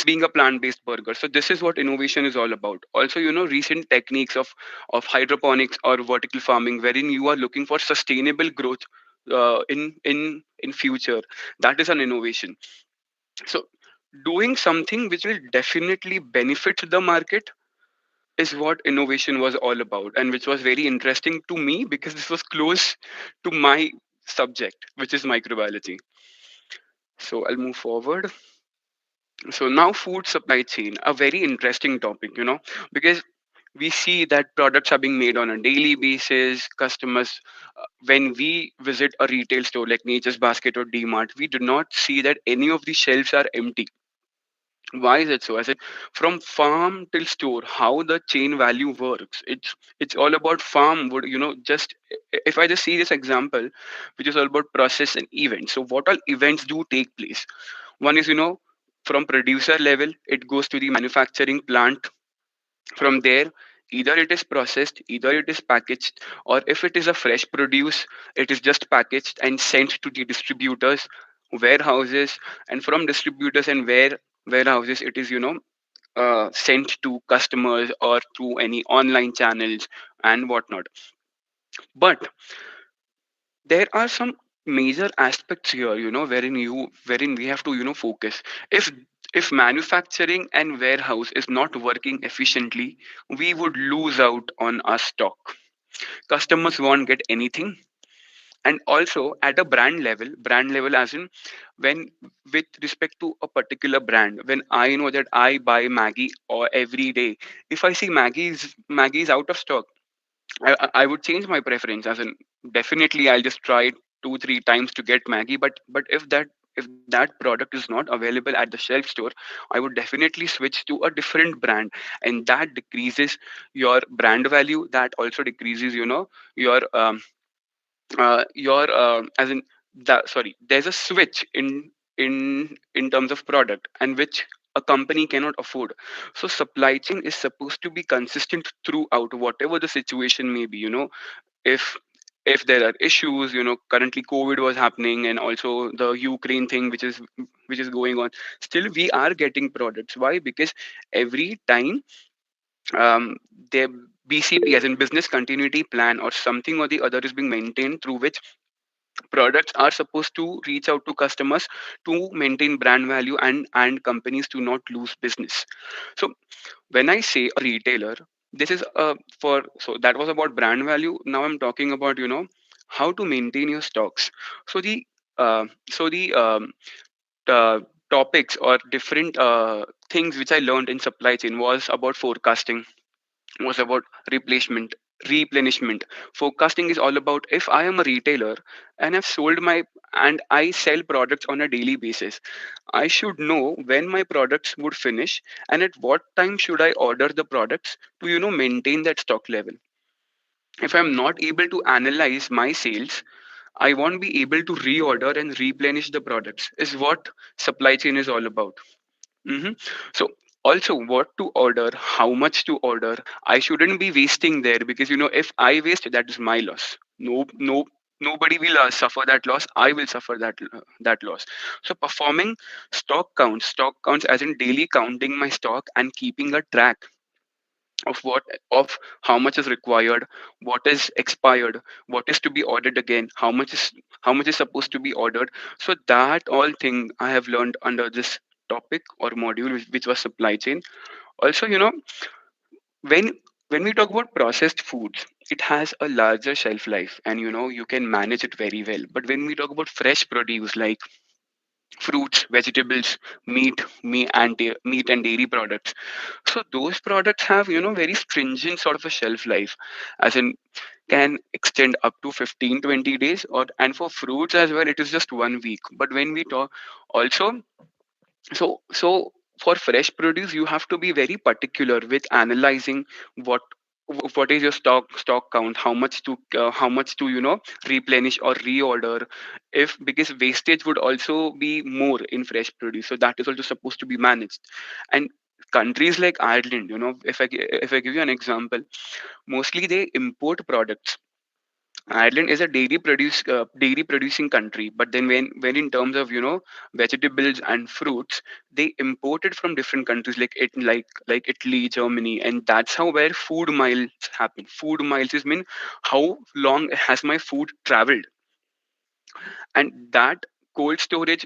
being a plant-based burger. So this is what innovation is all about. Also, recent techniques of hydroponics or vertical farming, wherein you are looking for sustainable growth in future. That is an innovation. So doing something which will definitely benefit the market is what innovation was all about, and which was very interesting to me because this was close to my subject, which is microbiology. So I'll move forward. So now food supply chain, a very interesting topic, because we see that products are being made on a daily basis. Customers, when we visit a retail store like Nature's Basket or DMart, we do not see that any of the shelves are empty. Why is it so? I said, from farm till store, how the chain value works. It's all about farm. Would just if I just see this example, which is all about process and events. So what all events do take place? One is from producer level, it goes to the manufacturing plant. From there, either it is processed, either it is packaged, or if it is a fresh produce, it is just packaged and sent to the distributors, warehouses, and from distributors and warehouses, it is sent to customers or through any online channels and whatnot. But there are some major aspects here, wherein we have to focus. If manufacturing and warehouse is not working efficiently, we would lose out on our stock. Customers won't get anything. And also at a brand level as in, when with respect to a particular brand, when I know that I buy Maggie or every day, if I see Maggie's out of stock, I would change my preference. As in, definitely I'll just try it 2-3 times to get Maggie. But if that product is not available at the shelf store, I would definitely switch to a different brand, and that decreases your brand value. That also decreases, your as in that. Sorry, there's a switch in terms of product, and which a company cannot afford. So supply chain is supposed to be consistent throughout, whatever the situation may be. If there are issues, currently COVID was happening, and also the Ukraine thing, which is going on, still we are getting products. Why? Because every time, um, their BCP, as in business continuity plan, or something or the other, is being maintained, through which products are supposed to reach out to customers to maintain brand value, and companies to not lose business. So when I say a retailer, this is for so that was about brand value. Now I'm talking about how to maintain your stocks. So the topics or different things which I learned in supply chain was about forecasting, was about replacement replenishment. Forecasting is all about, if I am a retailer and I've sold my and I sell products on a daily basis, I should know when my products would finish, and at what time should I order the products to maintain that stock level. If I'm not able to analyze my sales, I won't be able to reorder and replenish the products, is what supply chain is all about. hmm So also, what to order, how much to order. I shouldn't be wasting there, because if I waste, that is my loss. No, nobody will suffer that loss. I will suffer that loss. So performing stock counts as in daily counting my stock and keeping a track of how much is required, what is expired, what is to be ordered again, how much is supposed to be ordered. So that all thing I have learned under this topic or module, which was supply chain. Also, when when we talk about processed foods, it has a larger shelf life, and you can manage it very well. But when we talk about fresh produce like fruits, vegetables, meat and dairy products, so those products have very stringent sort of a shelf life, as in can extend up to 15-20 days, or and for fruits as well, it is just 1 week. But when we talk also, so for fresh produce, you have to be very particular with analyzing what what is your stock count, how much to replenish or reorder. If Because wastage would also be more in fresh produce, so that is also supposed to be managed. And countries like Ireland, if I give you an example, mostly they import products. Ireland is a dairy producing country, but then when in terms of vegetables and fruits, they import it from different countries like Italy, Germany, and that's how where food miles happen. Food miles is mean how long has my food traveled, and that cold storage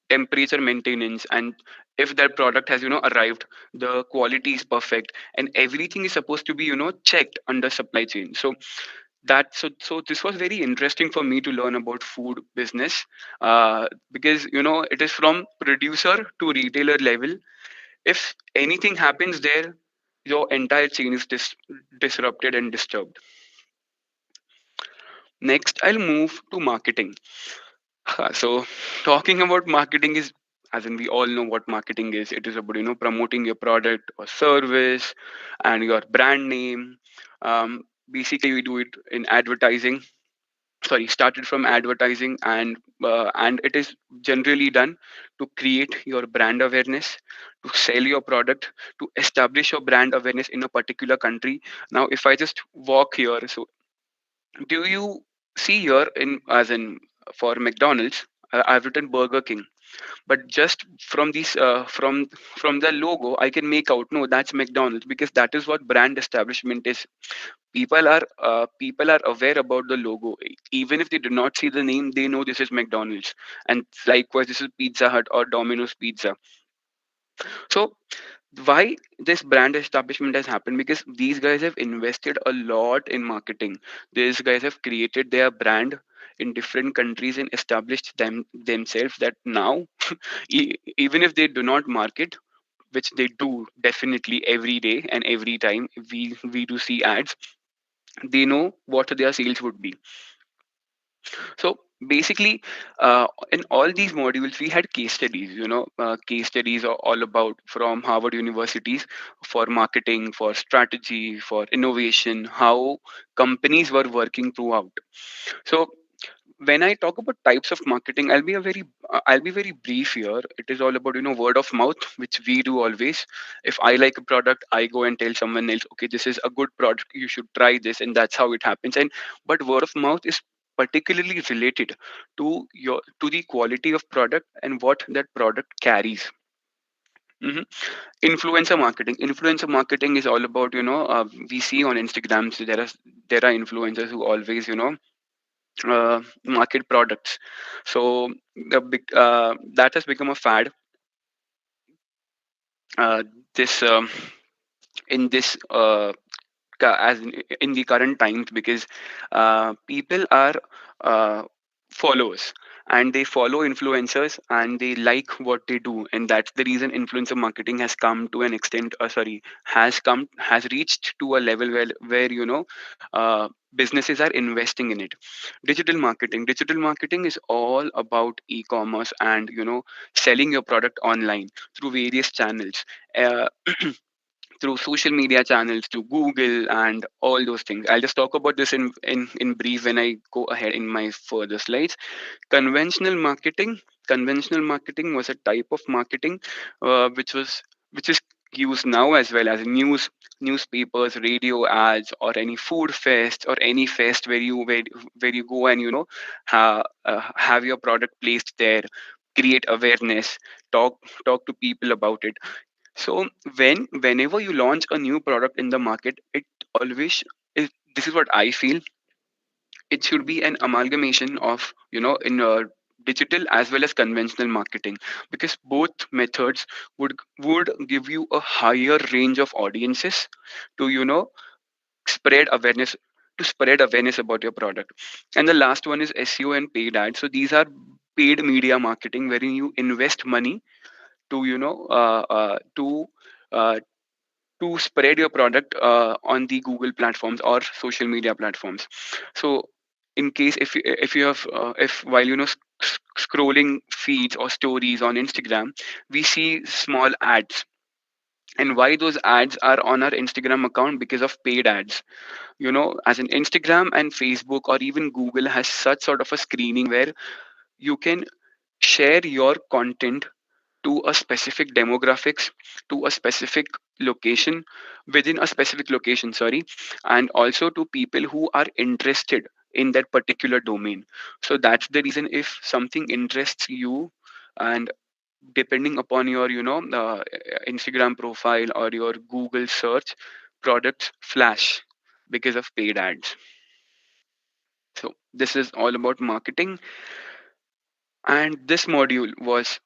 temperature maintenance and if that product has arrived, the quality is perfect, and everything is supposed to be checked under supply chain. So this was very interesting for me to learn about food business, because it is from producer to retailer level. If anything happens there, your entire chain is disrupted and disturbed. Next, I'll move to marketing. So talking about marketing is, as in we all know what marketing is. It is about promoting your product or service and your brand name. Basically, we do it in advertising. Sorry, started from advertising, and it is generally done to create your brand awareness, to sell your product, to establish your brand awareness in a particular country. Now, if I just walk here, so do you see here in, as in, for McDonald's, I've written Burger King, but just from these from the logo I can make out, no, that's McDonald's, because that is what brand establishment is. People are aware about the logo. Even if they do not see the name, they know this is McDonald's, and likewise this is Pizza Hut or Domino's Pizza. So why this brand establishment has happened? Because these guys have invested a lot in marketing. These guys have created their brand in different countries and established themselves, that now even if they do not market, which they do definitely every day and every time we do see ads, they know what their sales would be. So basically, in all these modules, we had case studies. Case studies are all about from Harvard universities for marketing, for strategy, for innovation, how companies were working throughout. So when I talk about types of marketing, I'll be very brief here. It is all about word of mouth, which we do always. If I like a product, I go and tell someone else, okay, this is a good product, you should try this, and that's how it happens. And but word of mouth is particularly related to the quality of product and what that product carries. Mhm. Influencer marketing is all about we see on Instagram, so there are influencers who always market products. So that has become a fad, uh, this in this as in the current times, because people are uh, followers, and they follow influencers and they like what they do, and that's the reason influencer marketing has come to an extent, has reached to a level where businesses are investing in it. Digital marketing is all about e-commerce and selling your product online through various channels, uh, through social media channels, to Google and all those things. I'll just talk about this in brief when I go ahead in my further slides. Conventional marketing was a type of marketing which is used now as well, as newspapers, radio ads, or any food fest, or any fest where you go and have your product placed there, create awareness, talk to people about it. So whenever you launch a new product in the market, it always this is what I feel. It should be an amalgamation of in digital as well as conventional marketing, because both methods would give you a higher range of audiences to spread awareness spread awareness about your product. And the last one is SEO and paid ads. So these are paid media marketing, wherein you invest money to uh, to spread your product on the Google platforms or social media platforms. So in case if you have if while scrolling feeds or stories on Instagram, we see small ads. And why those ads are on our Instagram account? Because of paid ads. As an Instagram and Facebook or even Google has such sort of a screening where you can share your content to a specific demographics, to a specific location, within a specific location, sorry, and also to people who are interested in that particular domain. So that's the reason, if something interests you, and depending upon your Instagram profile or your Google search, products flash because of paid ads. So this is all about marketing, and this module was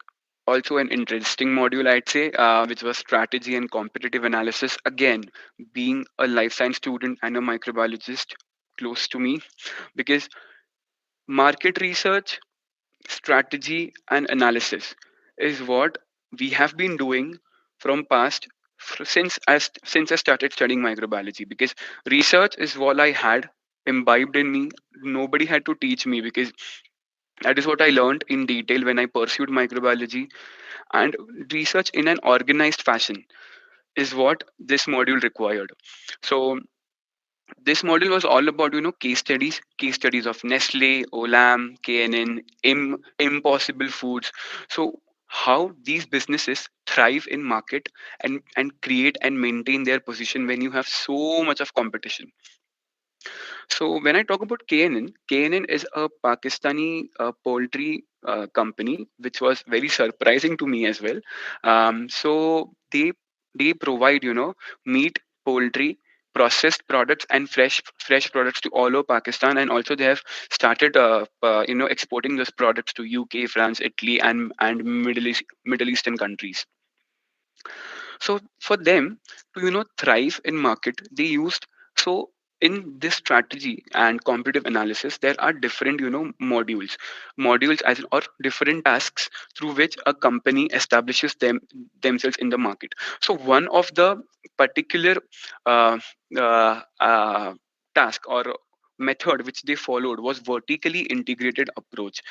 also an interesting module, I'd say, which was strategy and competitive analysis. Again, being a life science student and a microbiologist close to me, because market research, strategy, and analysis is what we have been doing from past since I started studying microbiology. Because research is what I had imbibed in me. Nobody had to teach me, because that is what I learned in detail when I pursued microbiology. And research in an organized fashion is what this module required. So this module was all about, case studies of Nestle, Olam, KNN, Impossible Foods. So how these businesses thrive in market, and create and maintain their position when you have so much of competition. So when I talk about KNN is a Pakistani poultry company, which was very surprising to me as well. So they provide, meat, poultry, processed products, and fresh products to all over Pakistan, and also they have started exporting those products to UK, France, Italy, and Middle Eastern countries. So for them to thrive in market, they used, so in this strategy and competitive analysis, there are different modules as in, or different tasks through which a company establishes themselves in the market. So one of the particular uh, uh, uh, task or method which they followed was vertically integrated approach,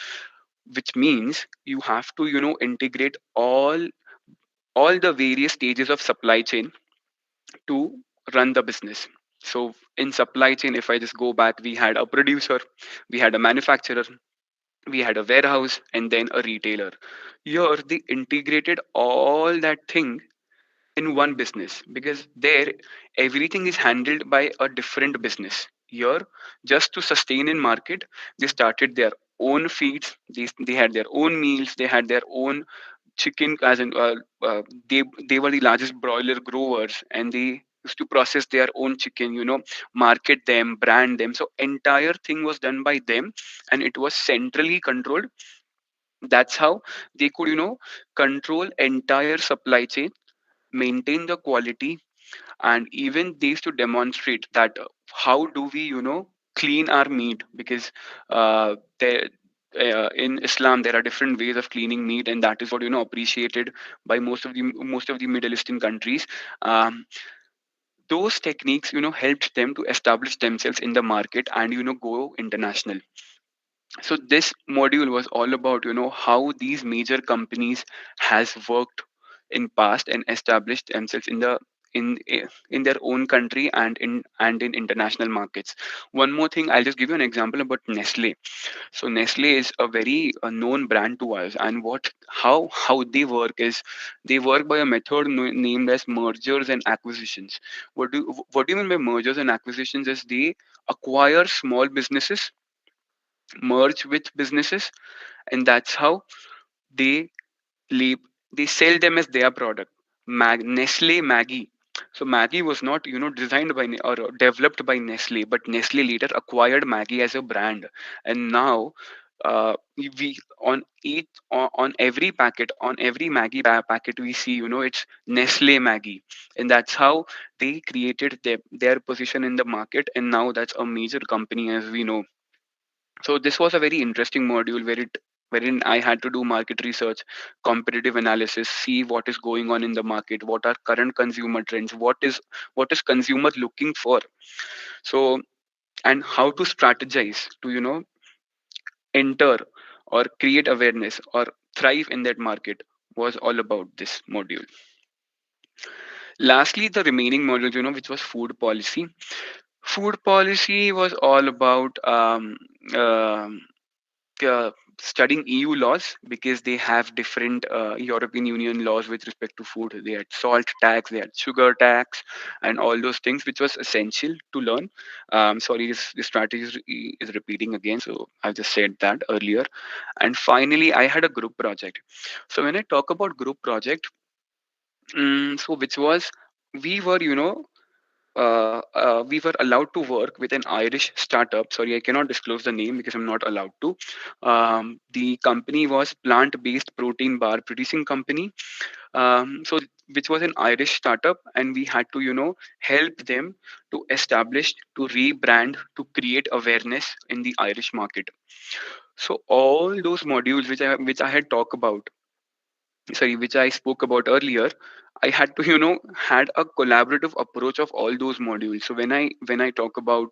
which means you have to integrate all the various stages of supply chain to run the business. So in supply chain, if I just go back, we had a producer, we had a manufacturer, we had a warehouse, and then a retailer. Here they integrated all that thing in one business, because there everything is handled by a different business. Here, just to sustain in market, they started their own feeds, they had their own meals, they had their own chicken, as in they were the largest broiler growers, and they used to process their own chicken, market them, brand them. So entire thing was done by them, and it was centrally controlled. That's how they could control entire supply chain, maintain the quality, and even they used to demonstrate that how do we clean our meat, because there in Islam there are different ways of cleaning meat, and that is what appreciated by most of the Middle Eastern countries. Those techniques helped them to establish themselves in the market and go international. So this module was all about how these major companies has worked in past and established themselves in their own country and in international markets. One more thing, I'll just give you an example about Nestle. So Nestle is a very known brand to us, and how they work is they work by a method named as mergers and acquisitions. What do you mean by mergers and acquisitions? Is they acquire small businesses, merge with businesses, and that's how they leap they sell them as their product. Nestle Maggie. So Maggie was not designed by or developed by Nestle, but Nestle later acquired Maggie as a brand. And now we on every packet, on every Maggie packet, we see it's Nestle Maggie. And that's how they created their position in the market, and now that's a major company, as we know. So this was a very interesting module wherein I had to do market research, competitive analysis, see what is going on in the market, what are current consumer trends, what is consumer looking for. So, and how to strategize to enter or create awareness or thrive in that market was all about this module. Lastly, the remaining module, which was food policy. Food policy was all about um uh, studying EU laws, because they have different European Union laws with respect to food. They had salt tax, they had sugar tax, and all those things, which was essential to learn. Sorry, this strategy is repeating again, so I've just said that earlier. And finally, I had a group project. So when I talk about group project, so which was we were we were allowed to work with an Irish startup. Sorry, I cannot disclose the name because I'm not allowed to. The company was plant-based protein bar producing company. So which was an Irish startup, and we had to help them to establish, to rebrand, to create awareness in the Irish market. So all those modules which I had talked about, sorry, which I spoke about earlier, I had to had a collaborative approach of all those modules. So when I talk about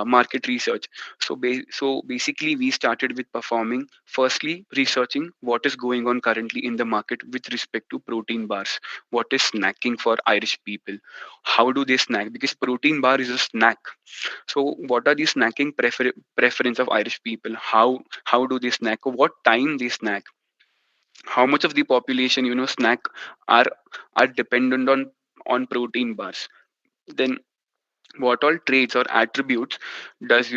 market research, so basically we started with performing, firstly researching what is going on currently in the market with respect to protein bars. What is snacking for Irish people? How do they snack? Because protein bar is a snack. So what are the snacking preference of Irish people? How do they snack? What time they snack? How much of the population snack are dependent on protein bars? Then what all traits or attributes does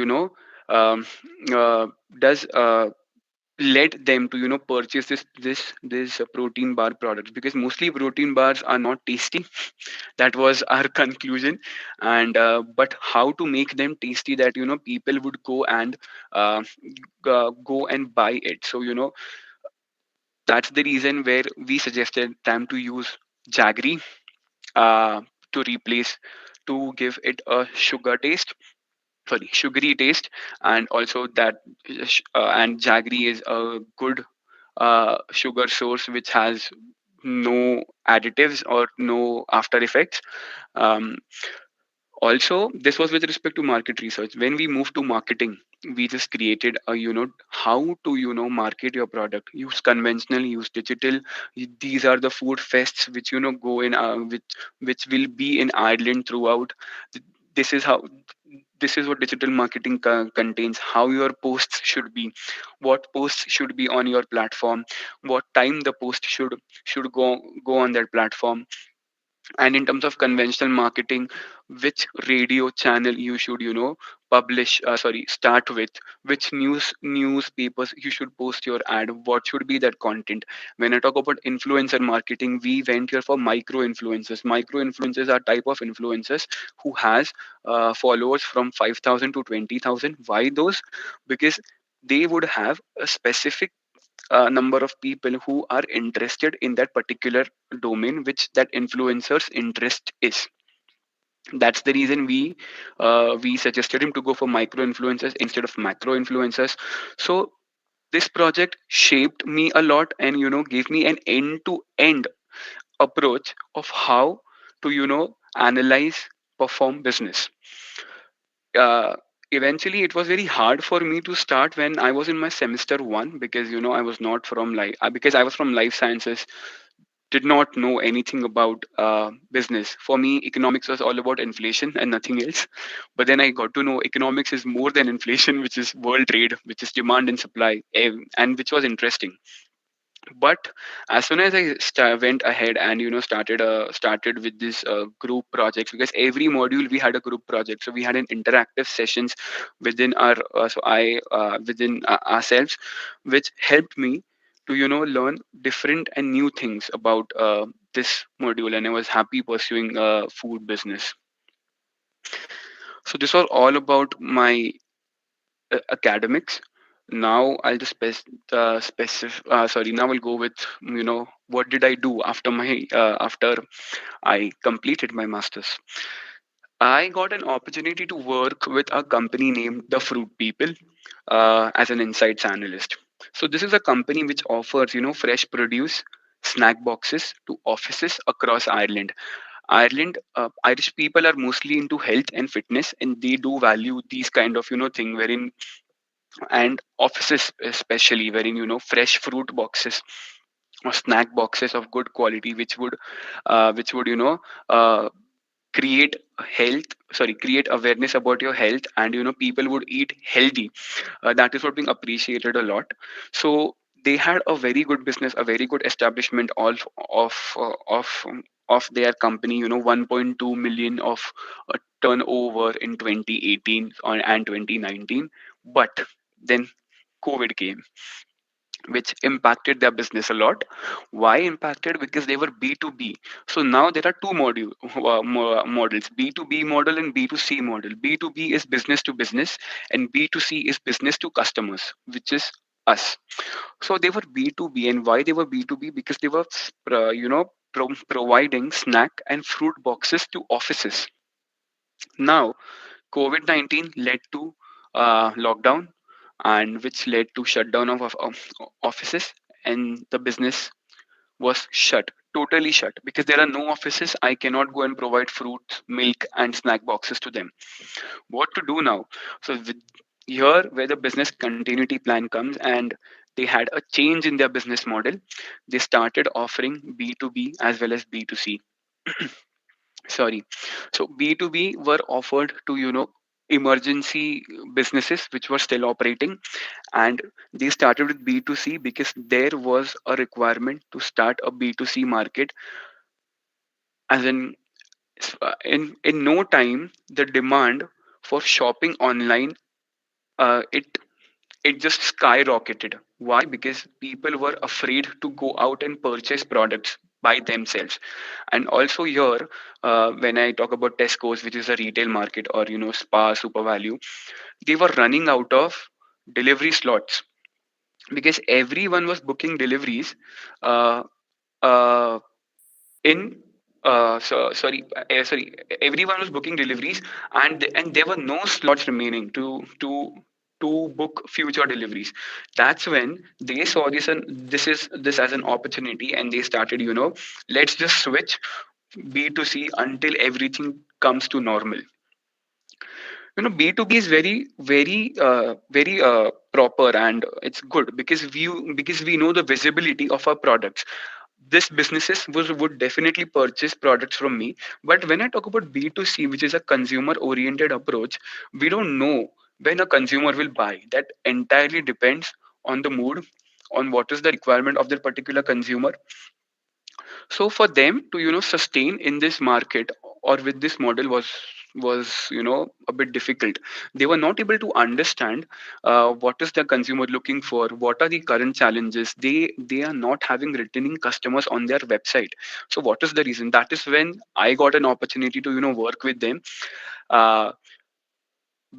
um, uh, does led them to purchase this protein bar products? Because mostly protein bars are not tasty. That was our conclusion. And but how to make them tasty that people would go and uh, go and buy it? So that's the reason where we suggested them to use jaggery uh, to replace, to give it a sugar taste, sorry, sugary taste. And also that and jaggery is a good sugar source which has no additives or no after effects. um, Also, this was with respect to market research. When we moved to marketing, we just created a how to market your product. Use conventional, use digital. These are the food fests which go in which will be in Ireland throughout. This is how, this is what digital marketing contains. How your posts should be, what posts should be on your platform, what time the post should go on that platform. And in terms of conventional marketing, which radio channel you should publish, sorry, start with, which newspapers you should post your ad, what should be that content. When I talk about influencer marketing, we went here for micro influencers. Micro influencers are type of influencers who has followers from 5,000 to 20,000. Why those? Because they would have a specific number of people who are interested in that particular domain which that influencer's interest is. That's the reason we suggested him to go for micro influencers instead of macro influencers. So this project shaped me a lot, and gave me an end to end approach of how to analyze, perform business. uh, Eventually it was very hard for me to start when I was in my semester 1, because I was not from because I was from life sciences, did not know anything about business. For me, economics was all about inflation and nothing else. But then I got to know economics is more than inflation, which is world trade, which is demand and supply, and which was interesting. But as soon as I went ahead and started with this group projects, because every module we had a group project, so we had an interactive sessions within our so I within ourselves, which helped me to learn different and new things about this module, and I was happy pursuing food business. So this was all about my academics. Now I'll just sorry, now I'll go with what did I do after my after I completed my masters. I got an opportunity to work with a company named The Fruit People as an insights analyst. So this is a company which offers fresh produce, snack boxes to offices across Ireland. Irish people are mostly into health and fitness, and they do value these kind of thing, wherein, and offices especially, wherein fresh fruit boxes or snack boxes of good quality, which would uh, create create awareness about your health, and people would eat healthy. That is what being appreciated a lot. So they had a very good business, a very good establishment, all of their company, 1.2 million of turnover in 2018 and 2019. But then COVID came. which impacted their business a lot. Why impacted? Because they were B2B. So now there are two models, B2B model and B2C model. B2B is business to business, and B2C is business to customers, which is us. So they were B2B, and why they were B2B? Because they were, providing snack and fruit boxes to offices. Now, COVID 19 led to lockdown, and which led to shutdown of offices, and the business was shut, totally shut, because there are no offices. I cannot go and provide fruit, milk, and snack boxes to them. What to do now? So, here where the business continuity plan comes, and they had a change in their business model. They started offering B2B as well as B2C. Sorry. So B2B were offered to, emergency businesses which were still operating, and they started with B2C because there was a requirement to start a B2C market. As in no time, the demand for shopping online, it just skyrocketed. Why? Because people were afraid to go out and purchase products by themselves. And also here, when I talk about Tesco's, which is a retail market, or Spa, Super Value, they were running out of delivery slots because everyone was booking deliveries uh, uh, in sorry, everyone was booking deliveries, and there were no slots remaining to book future deliveries. That's when they saw this as an opportunity, and they started, let's just switch B2C until everything comes to normal. B2B is very proper, and it's good because we know the visibility of our products. This businesses would definitely purchase products from me. But when I talk about B2C, which is a consumer oriented approach, we don't know when a consumer will buy. That entirely depends on the mood, on what is the requirement of that particular consumer. So for them to sustain in this market or with this model was a bit difficult. They were not able to understand what is the consumer looking for, what are the current challenges. They are not having returning customers on their website. So what is the reason? That is when I got an opportunity to work with them. uh,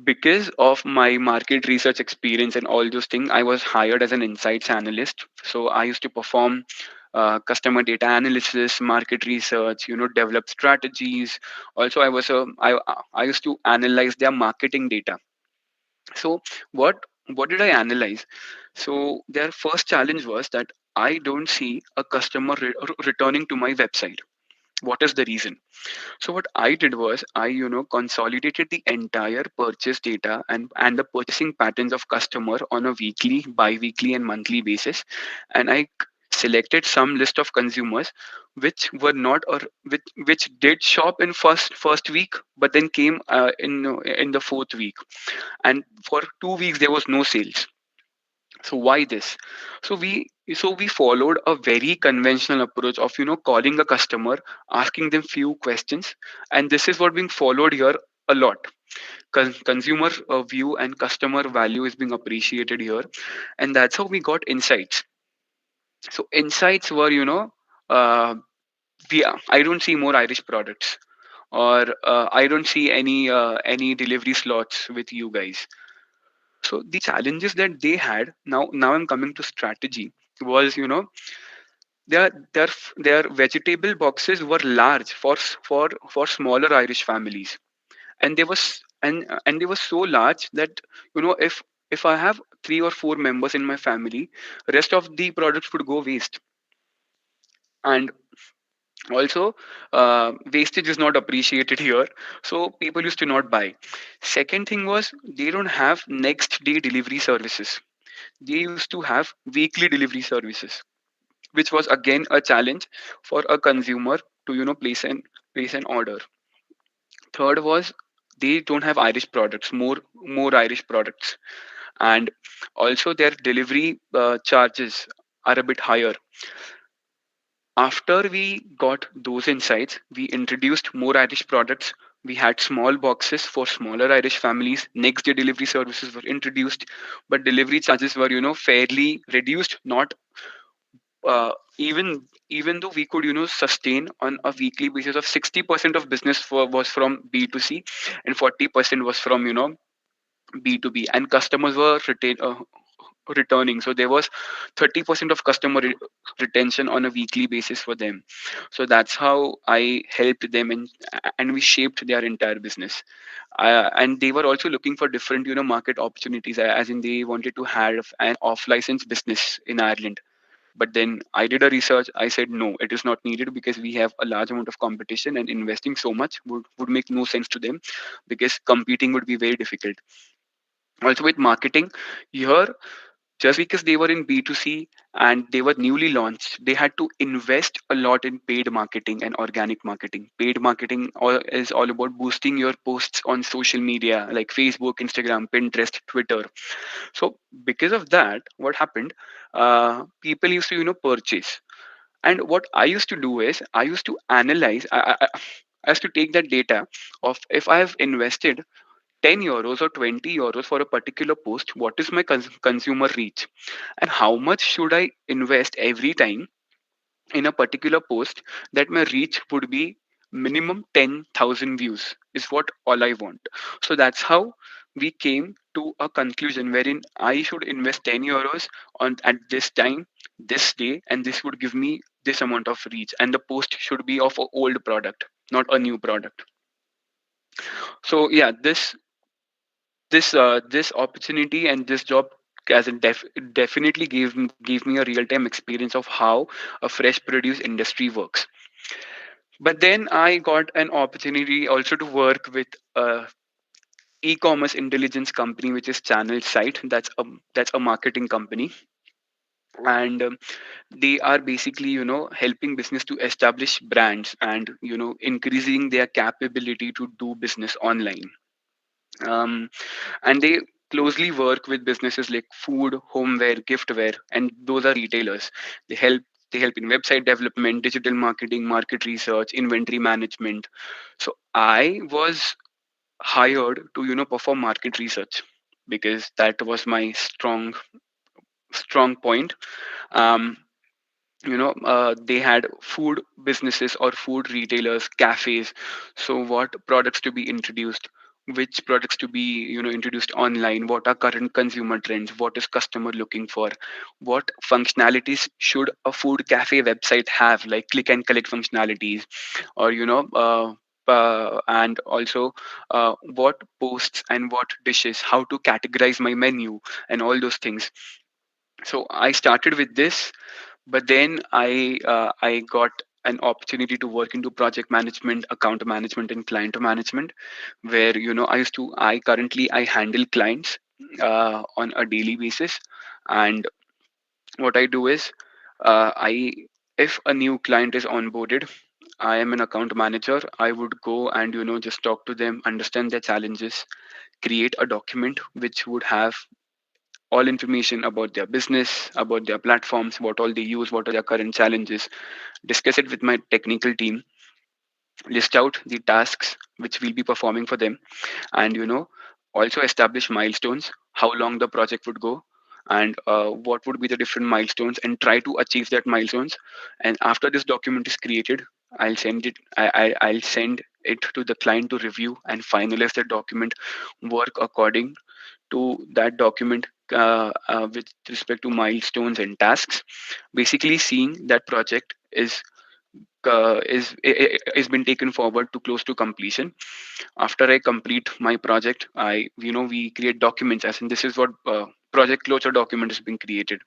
because of my market research experience and all those things, I was hired as an insights analyst. So I used to perform customer data analysis, market research, develop strategies. Also, I used to analyze their marketing data. So what did I analyze? So their first challenge was that I don't see a customer returning to my website. What is the reason? So what I did was I, consolidated the entire purchase data and the purchasing patterns of customer on a weekly, bi-weekly, and monthly basis, and I selected some list of consumers which were not or which did shop in first week, but then came in the fourth week, and for 2 weeks there was no sales. So why this? So we followed a very conventional approach of calling a customer, asking them few questions, and this is what being followed here a lot. Consumer view and customer value is being appreciated here, and that's how we got insights. So insights were, uh, I don't see more Irish products, or I don't see any delivery slots with you guys. So the challenges that they had, now I'm coming to strategy, was their vegetable boxes were large for smaller Irish families, and they were so large that if I have 3 or 4 members in my family, rest of the products would go waste. And also, wastage is not appreciated here, so people used to not buy. Second thing was, they don't have next day delivery services. They used to have weekly delivery services, which was again a challenge for a consumer to place an order. Third was, they don't have Irish products, more Irish products, and also their delivery charges are a bit higher. After we got those insights, we introduced more Irish products, We had small boxes for smaller Irish families. Next day delivery services were introduced, but delivery charges were, fairly reduced. Not even though we could, sustain on a weekly basis of 60% of business was from B2C, and 40% was from, B2B, and customers were returning. So there was 30% of customer retention on a weekly basis for them. So that's how I helped them, and we shaped their entire business. And they were also looking for different, market opportunities, as in they wanted to have an off license business in Ireland. But then I did a research. I said no, it is not needed, because we have a large amount of competition, and investing so much would make no sense to them, because competing would be very difficult. Also with marketing here, just because they were in B2C and they were newly launched, they had to invest a lot in paid marketing and organic marketing. Paid marketing is all about boosting your posts on social media like Facebook, Instagram, Pinterest, Twitter. So because of that, what happened? People used to, purchase. And what I used to do is I used to analyze. I used to take that data of, if I have invested 10 euros or 20 euros for a particular post, what is my consumer reach, and how much should I invest every time in a particular post that my reach would be minimum 10,000 views, is what all I want. So that's how we came to a conclusion wherein I should invest 10 euros on at this time, this day, and this would give me this amount of reach, and the post should be of an old product, not a new product. So yeah, this opportunity and this job as a definitely gave me a real time experience of how a fresh produce industry works. But then I got an opportunity also to work with a e-commerce intelligence company, which is Channel Site. That's a marketing company, and they are basically, helping business to establish brands, and increasing their capability to do business online. And they closely work with businesses like food, homeware, giftware, and those are retailers. They help in website development, digital marketing, market research, inventory management. So I was hired to, perform market research, because that was my strong point. um, they had food businesses or food retailers, cafes. So what products to be introduced, which products to be, introduced online, what are current consumer trends, what is customer looking for, what functionalities should a food cafe website have, like click and collect functionalities, or and also what posts and what dishes, how to categorize my menu, and all those things. So I started with this, but then I got an opportunity to work into project management, account management, and client management, where, I currently I handle clients on a daily basis. And what I do is, I if a new client is onboarded, I am an account manager. I would go and, just talk to them, understand their challenges, create a document which would have all information about their business, about their platforms, what all they use, what are their current challenges, discuss it with my technical team, list out the tasks which we'll be performing for them, and, also establish milestones, how long the project would go, and what would be the different milestones, and try to achieve that milestones. And after this document is created, I'll send it to the client to review and finalize the document, work according to that document with respect to milestones and tasks, basically seeing that project is been taken forward to close to completion. After I complete my project, we create documents, as in this is what project closure document is being created,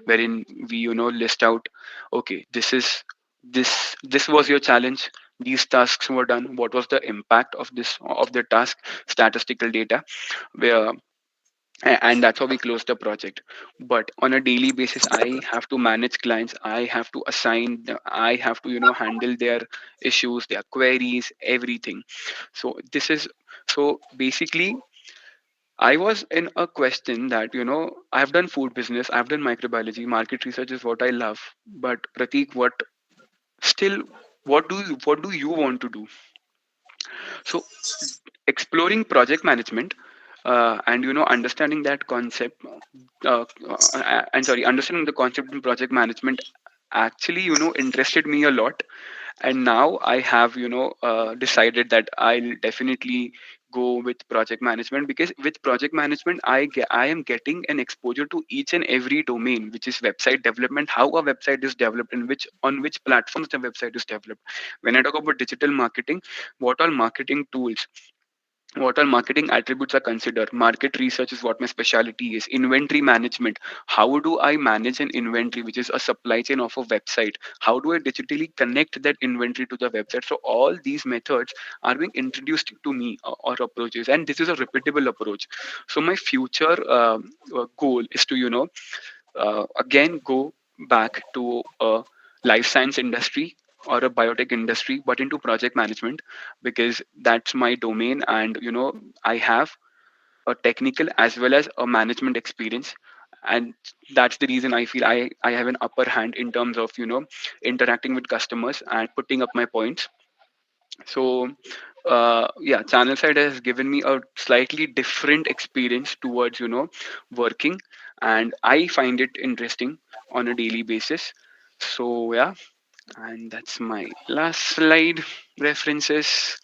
wherein we, list out, okay, this was your challenge, these tasks were done, what was the impact of the task, statistical data, where and that's how we close the project. But on a daily basis, I have to manage clients, I have to I have to, handle their issues, their queries, everything. So this is so basically, I was in a question that, I've done food business, I've done microbiology, market research is what I love. But Pratik, still what do you want to do? So exploring project management, and understanding that concept, understanding the concept in project management actually interested me a lot. And now I have decided that I'll definitely go with project management, because with project management I am getting an exposure to each and every domain, which is website development, how a website is developed, and which platforms the website is developed. When I talk about digital marketing, what all marketing tools, what all marketing attributes are considered. Market research is what my specialty is. Inventory management, how do I manage an inventory, which is a supply chain of a website? How do I digitally connect that inventory to the website? So all these methods are being introduced to me, or approaches, and this is a repeatable approach. So my future goal is to again go back to a life science industry or a biotech industry, but into project management, because that's my domain. And I have a technical as well as a management experience, and that's the reason I feel I have an upper hand in terms of interacting with customers and putting up my points. So yeah, channel side has given me a slightly different experience towards working, and I find it interesting on a daily basis. So yeah, and that's my last slide, references,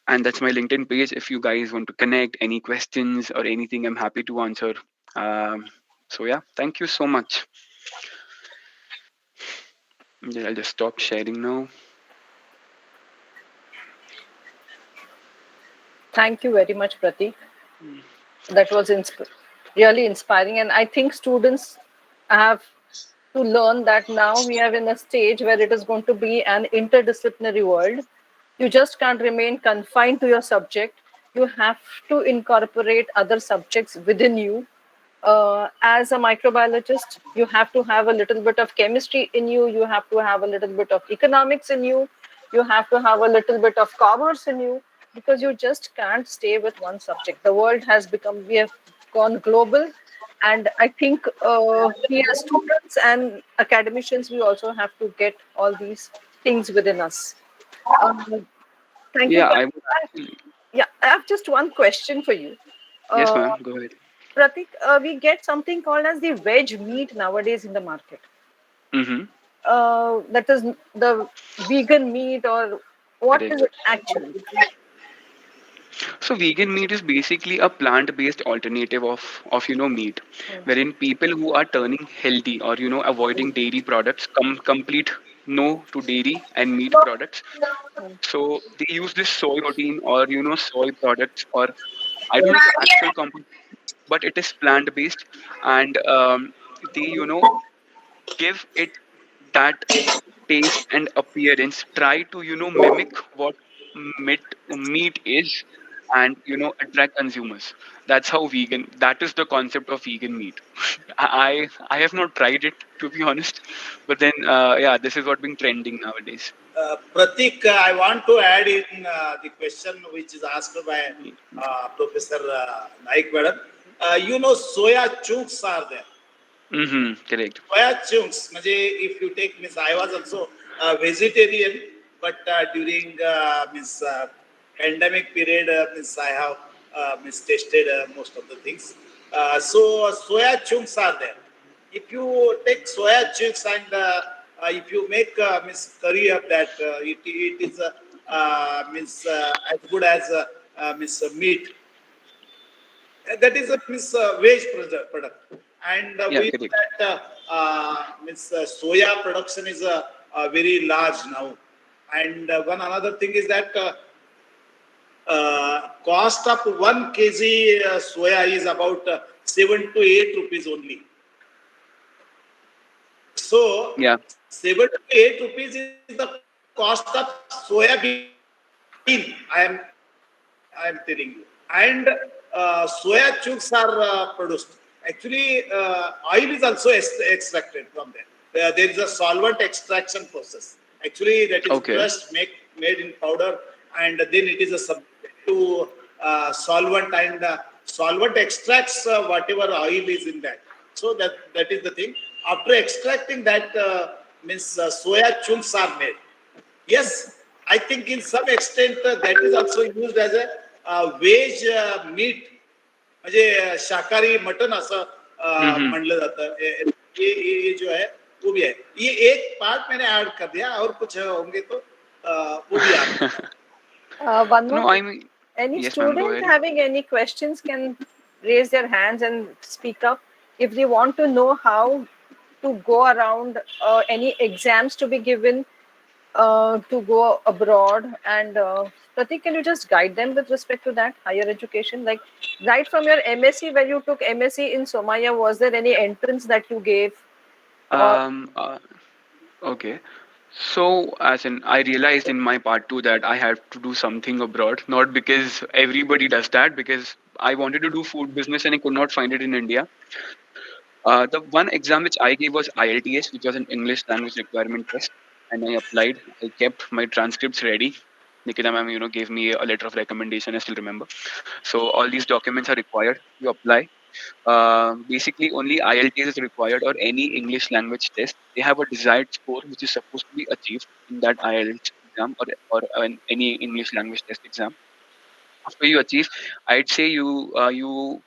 and that's my LinkedIn page. If you guys want to connect, any questions or anything, I'm happy to answer. So yeah, thank you so much. Yeah, I'll just stop sharing now. Thank you very much, Pratik. That was really inspiring. And I think students have to learn that now we are in a stage where it is going to be an interdisciplinary world. You just can't remain confined to your subject. You have to incorporate other subjects within you. As a microbiologist, you have to have a little bit of chemistry in you, you have to have a little bit of economics in you, you have to have a little bit of commerce in you, because you just can't stay with one subject. The world has become, we have gone global. And I think we as students and academicians, we also have to get all these things within us. Um, Thank you. Yeah, I would actually. Yeah, I have just one question for you. Yes, Uh, ma'am. Go ahead. Pratik, we get something called as the veg meat nowadays in the market. Mm-hmm. That is the vegan meat, or what is Correct. it actually? So vegan meat is basically a plant-based alternative of meat, wherein people who are turning healthy or avoiding dairy products complete no to dairy and meat products. So they use this soy protein or soy products, or I don't know the actual composition, but it is plant-based, and they give it that taste and appearance, try to mimic what meat is, and attract consumers. That's how vegan, that is the concept of vegan meat. I have not tried it, to be honest, but then yeah, this is what being trending nowadays. Pratik, I want to add in the question which is asked by Professor Naik Madam. Soya chunks are there. Mm-hmm, correct. Soya chunks, if you take, I was also vegetarian, but during pandemic period, I have tasted most of the things. So soya chunks are there. If you take soya chunks and if you make curry of that, it is as good as meat. That is a veg product, and Yeah, we know correct. that soya production is very large now. And one another thing is that cost of 1 kg soya is about 7 to 8 rupees only. So Yeah, 7 to 8 rupees is the cost of soya bean. I am telling you, and soya chunks are produced. Actually, oil is also extracted from there. There is a solvent extraction process. Actually, that is crushed, okay. made in powder, and then it is subjected to solvent, and solvent extracts whatever oil is in that. So that is the thing. After extracting that, means soya chunks are made. Yes. I think in some extent that is also used as a veg meat, म्हणजे शाकाहारी mutton असं Mm-hmm. म्हणलं जातं. ये जो है वो भी है. ये एक पार्ट मैंने ऐड कर दिया और कुछ होंगे तो वो भी आप. One more No, I thing. mean, Any yes, ma'am, go student ahead. having any questions can raise their hands and speak up if they want to know how to go around any exams to be given to go abroad. And Pratik, can you just guide them with respect to that higher education? Like right from your MSc, when you took MSc in Somaya, was there any entrance that you gave? Or Um, uh, okay. So, as in, I realized in my part two that I had to do something abroad, not because everybody does that, because I wanted to do food business and I could not find it in India. The one exam which I gave was IELTS, which was an English language requirement test, and I applied. I kept my transcripts ready. Nikita ma'am, gave me a letter of recommendation. I still remember. So all these documents are required. You apply. Basically, only IELTS is required or any English language test. They have a desired score which is supposed to be achieved in that IELTS exam or any English language test exam. After you achieve, I'd say you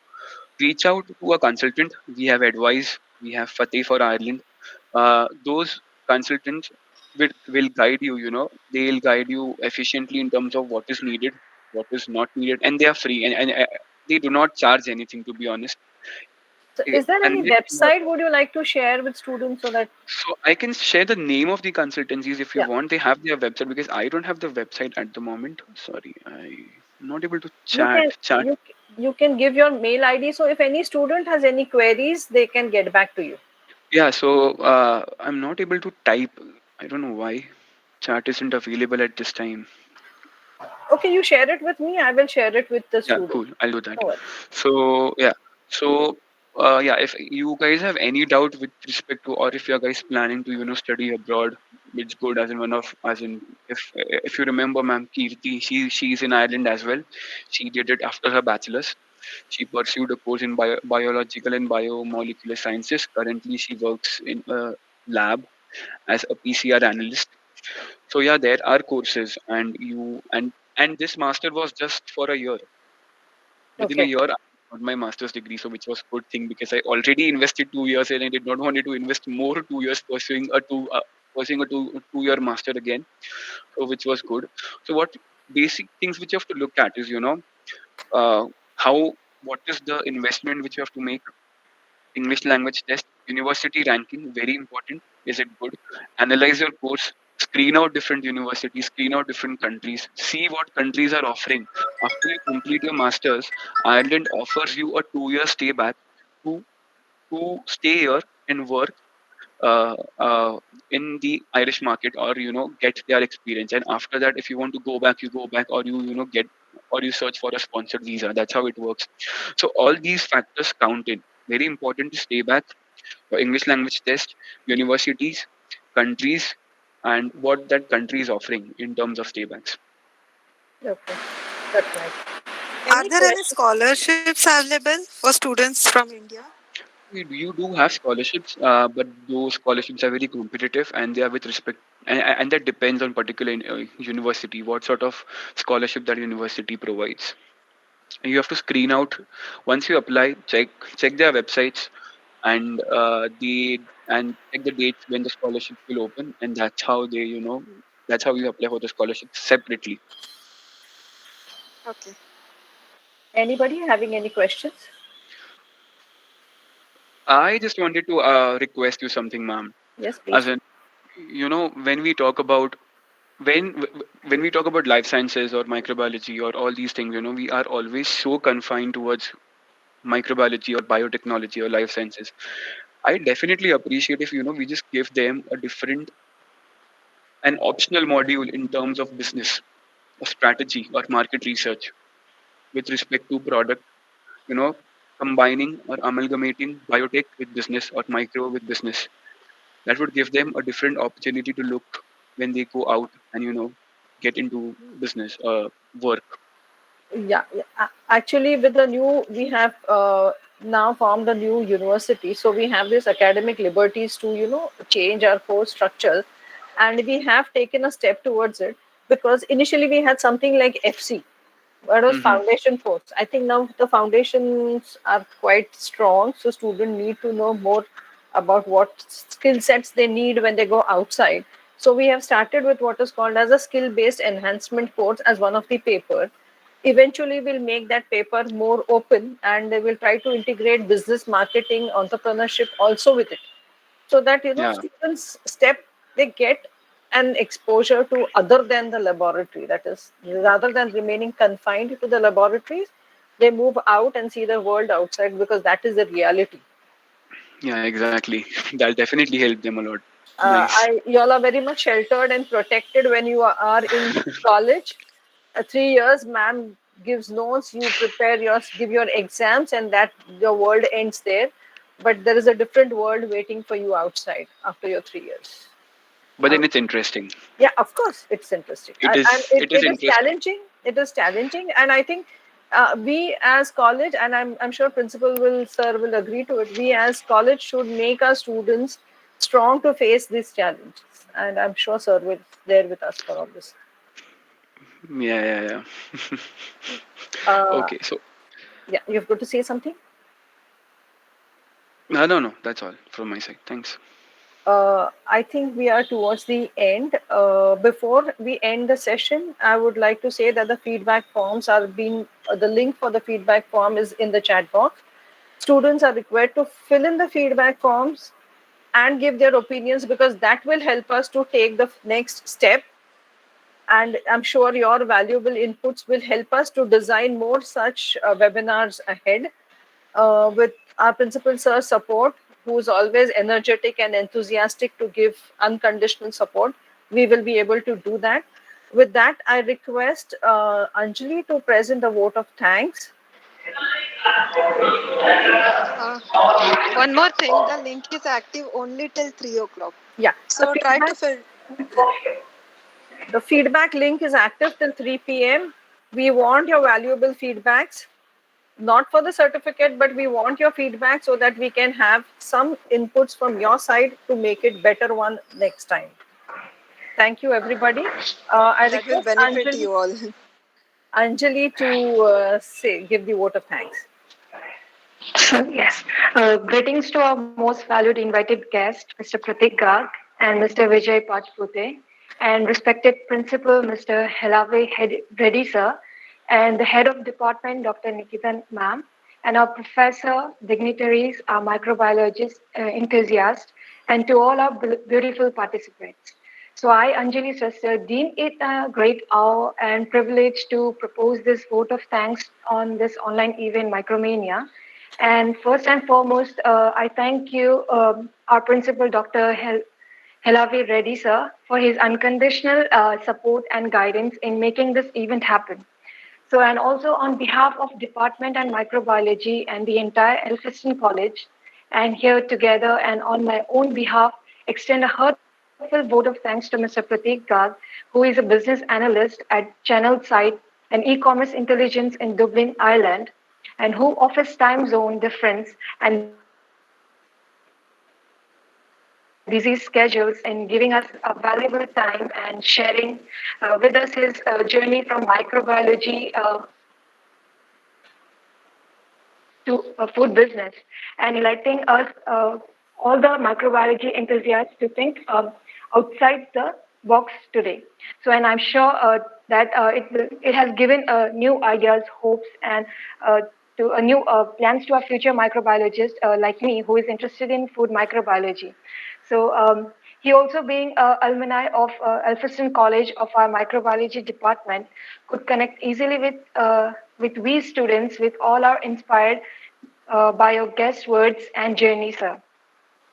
reach out to a consultant. We have advice. We have Fateh for Ireland. Those consultants will guide you. They'll guide you efficiently in terms of what is needed, what is not needed, and they are free and they do not charge anything, to be honest. so is there any Unless you have, website would you like to share with students so that so I can share the name of the consultancies if you yeah, want. They have their website because I don't have the website at the moment. Sorry, I'm not able to you chat. can Chat. you can give your mail ID, so if any student has any queries they can get back to you. Yeah. So I'm not able to type. I don't know why. Chat isn't available at this time. Okay, you share it with me, I will share it with the Yeah, student. cool. I'll do that. No worries. So yeah. So yeah, if you guys have any doubt with respect to, or if you guys planning to study abroad, it's good. As in one of, as in if you remember, ma'am Kirti, she's in Ireland as well. She did it after her bachelor's. She pursued a course in biological and biomolecular sciences. Currently, she works in a lab as a PCR analyst. So yeah, there are courses, and this master was just for a year. Within a Okay. year, I got my master's degree, so which was good thing because I already invested 2 years and I did not want to invest more 2 years pursuing a two-year master again. So which was good. So what basic things which you have to look at is uh, how what is the investment which you have to make. English language test, university ranking, very important. Is it good? Analyze your course, screen out different universities, screen out different countries, see what countries are offering. After you complete your masters, Ireland offers you a 2 year stay back to stay here and work uh, uh, in the Irish market, or get their experience. And after that, if you want to go back, you go back, or get, or you search for a sponsored visa. That's how it works. So all these factors count in. Very important to stay back for English language test, universities, countries, and what that country is offering in terms of staybacks. Okay, that's nice. Are Any there any questions? scholarships available for students from India? You do have scholarships, but those scholarships are very competitive, and they are with respect, and that depends on particular university, what sort of scholarship that university provides. You have to screen out once you apply. Check their websites and and check the dates when the scholarship will open, and that's how that's how you apply for the scholarship separately. Okay. Anybody having any questions? I just wanted to request you something, ma'am. Yes, please. As in, when we talk about when we talk about life sciences or microbiology or all these things, we are always so confined towards microbiology or biotechnology or life sciences. I definitely appreciate if we just give them a different, an optional module in terms of business or strategy or market research with respect to product, you know, combining or amalgamating biotech with business or micro with business. That would give them a different opportunity to look when they go out and get into business work. Yeah, yeah. Actually, with the new, we have now formed a new university. So we have this academic liberties to, change our course structure. And we have taken a step towards it. because initially we had something like FC, what was foundation course. I think now the foundations are quite strong, so students need to know more about what skill sets they need when they go outside. So we have started with what is called as a skill-based enhancement course as one of the paper. Eventually, we'll make that paper more open, and they will try to integrate business, marketing, entrepreneurship also with it, so that Yeah, students step, they get an exposure to other than the laboratory, that is, rather than remaining confined to the laboratories, they move out and see the world outside, because that is the reality. yeah, exactly. That'll definitely help them a lot. Nice. You all are very much sheltered and protected when you are in college. 3 years, ma'am gives notes, you prepare yours, give your exams, and that your world ends there. But there is a different world waiting for you outside after your 3 years. But Uh, then it's interesting. yeah, of course, it's interesting, It and is. It is it is interesting. challenging. It is challenging, and I think we as college, and I'm sure principal will sir will agree to it. We as college should make our students strong to face these challenges, and I'm sure sir will there with us for all this. Yeah, yeah, yeah. Uh, Okay, so yeah, you've got to say something. no, that's all from my side. Thanks. I think we are towards the end. Before we end the session, I would like to say that the feedback forms are being, the link for the feedback form is in the chat box. Students are required to fill in the feedback forms and give their opinions, because that will help us to take the next step. And I'm sure your valuable inputs will help us to design more such webinars ahead, with our principal sir's support, who's always energetic and enthusiastic to give unconditional support. We will be able to do that. With that, I request Anjali to present the vote of thanks. One more thing, the link is active only till 3 o'clock. Yeah, So try to fill. the feedback link is active till 3 p.m. We want your valuable feedbacks, not for the certificate, but we want your feedback so that we can have some inputs from your side to make it better one next time. Thank you, everybody. I That will request benefit you all. Anjali to give the vote of thanks. Yes. Greetings to our most valued invited guest, Mr. Pratik Garg and Mr. Vijay Pachpute, and respected Principal Mr. Helave Reddy sir, and the Head of Department, Dr. Nikita ma'am, and our professor, dignitaries, our microbiologist enthusiasts, and to all our beautiful participants. So I, Anjali's sister, deem it a great honor and privilege to propose this vote of thanks on this online event, Micromania. And first and foremost, I thank you, our principal, Dr. Helavi Reddy, sir, for his unconditional support and guidance in making this event happen. So, and also on behalf of Department and Microbiology and the entire Elphinstone College, and here together and on my own behalf, extend a heartfelt vote of thanks to Mr. Pratik Garg, who is a business analyst at Channel Site and e-commerce intelligence in Dublin, Ireland, and who offers time zone difference and busy schedules in giving us a valuable time and sharing with us his journey from microbiology to food business, and letting us all the microbiology enthusiasts to think outside the box today. So, and I'm sure that it has given new ideas, hopes, and to a new plans to our future microbiologists like me, who is interested in food microbiology. So. He also being alumni of Elphinstone College of our microbiology department could connect easily with we students with all our inspired by your guest words and journey, sir.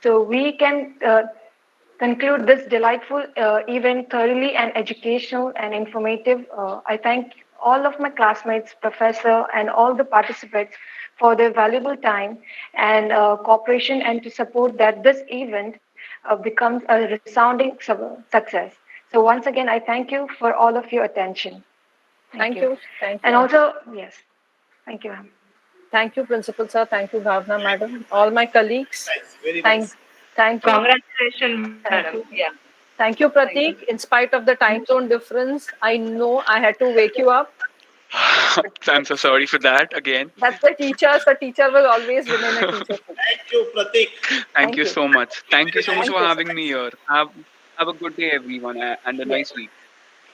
So we can conclude this delightful event thoroughly and educational and informative. I thank all of my classmates, professor, and all the participants for their valuable time and cooperation and to support that this event becomes a resounding success. So once again, I thank you for all of your attention. Thank you. Thank And you. also, yes, thank you, ma'am. Thank you, Principal Sir. Thank you, Bhavna Madam. All my colleagues. Very Thank, nice. thank you. Congratulations, Thank madam. you. Yeah. Thank you, Pratik. In spite of the time zone difference, I know I had to wake you up. I'm so sorry for that again. That's the teacher. So teacher will always remain a teacher. Thank you, Pratik. Thank you so much. Thank you so much Thank for you. having me here. Have a good day, everyone, and a nice week.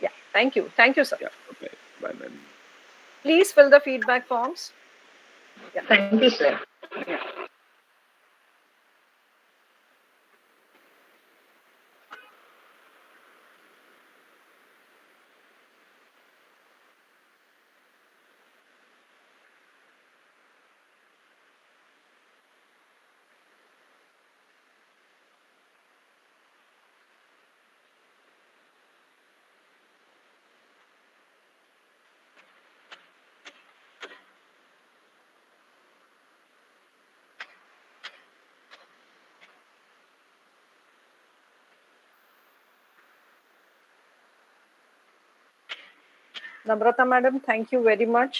Yeah. Thank you. Thank you, sir. Yeah. Okay. Bye. Bye. Please fill the feedback forms. Yeah. Thank you, sir. Namrata madam, thank you very much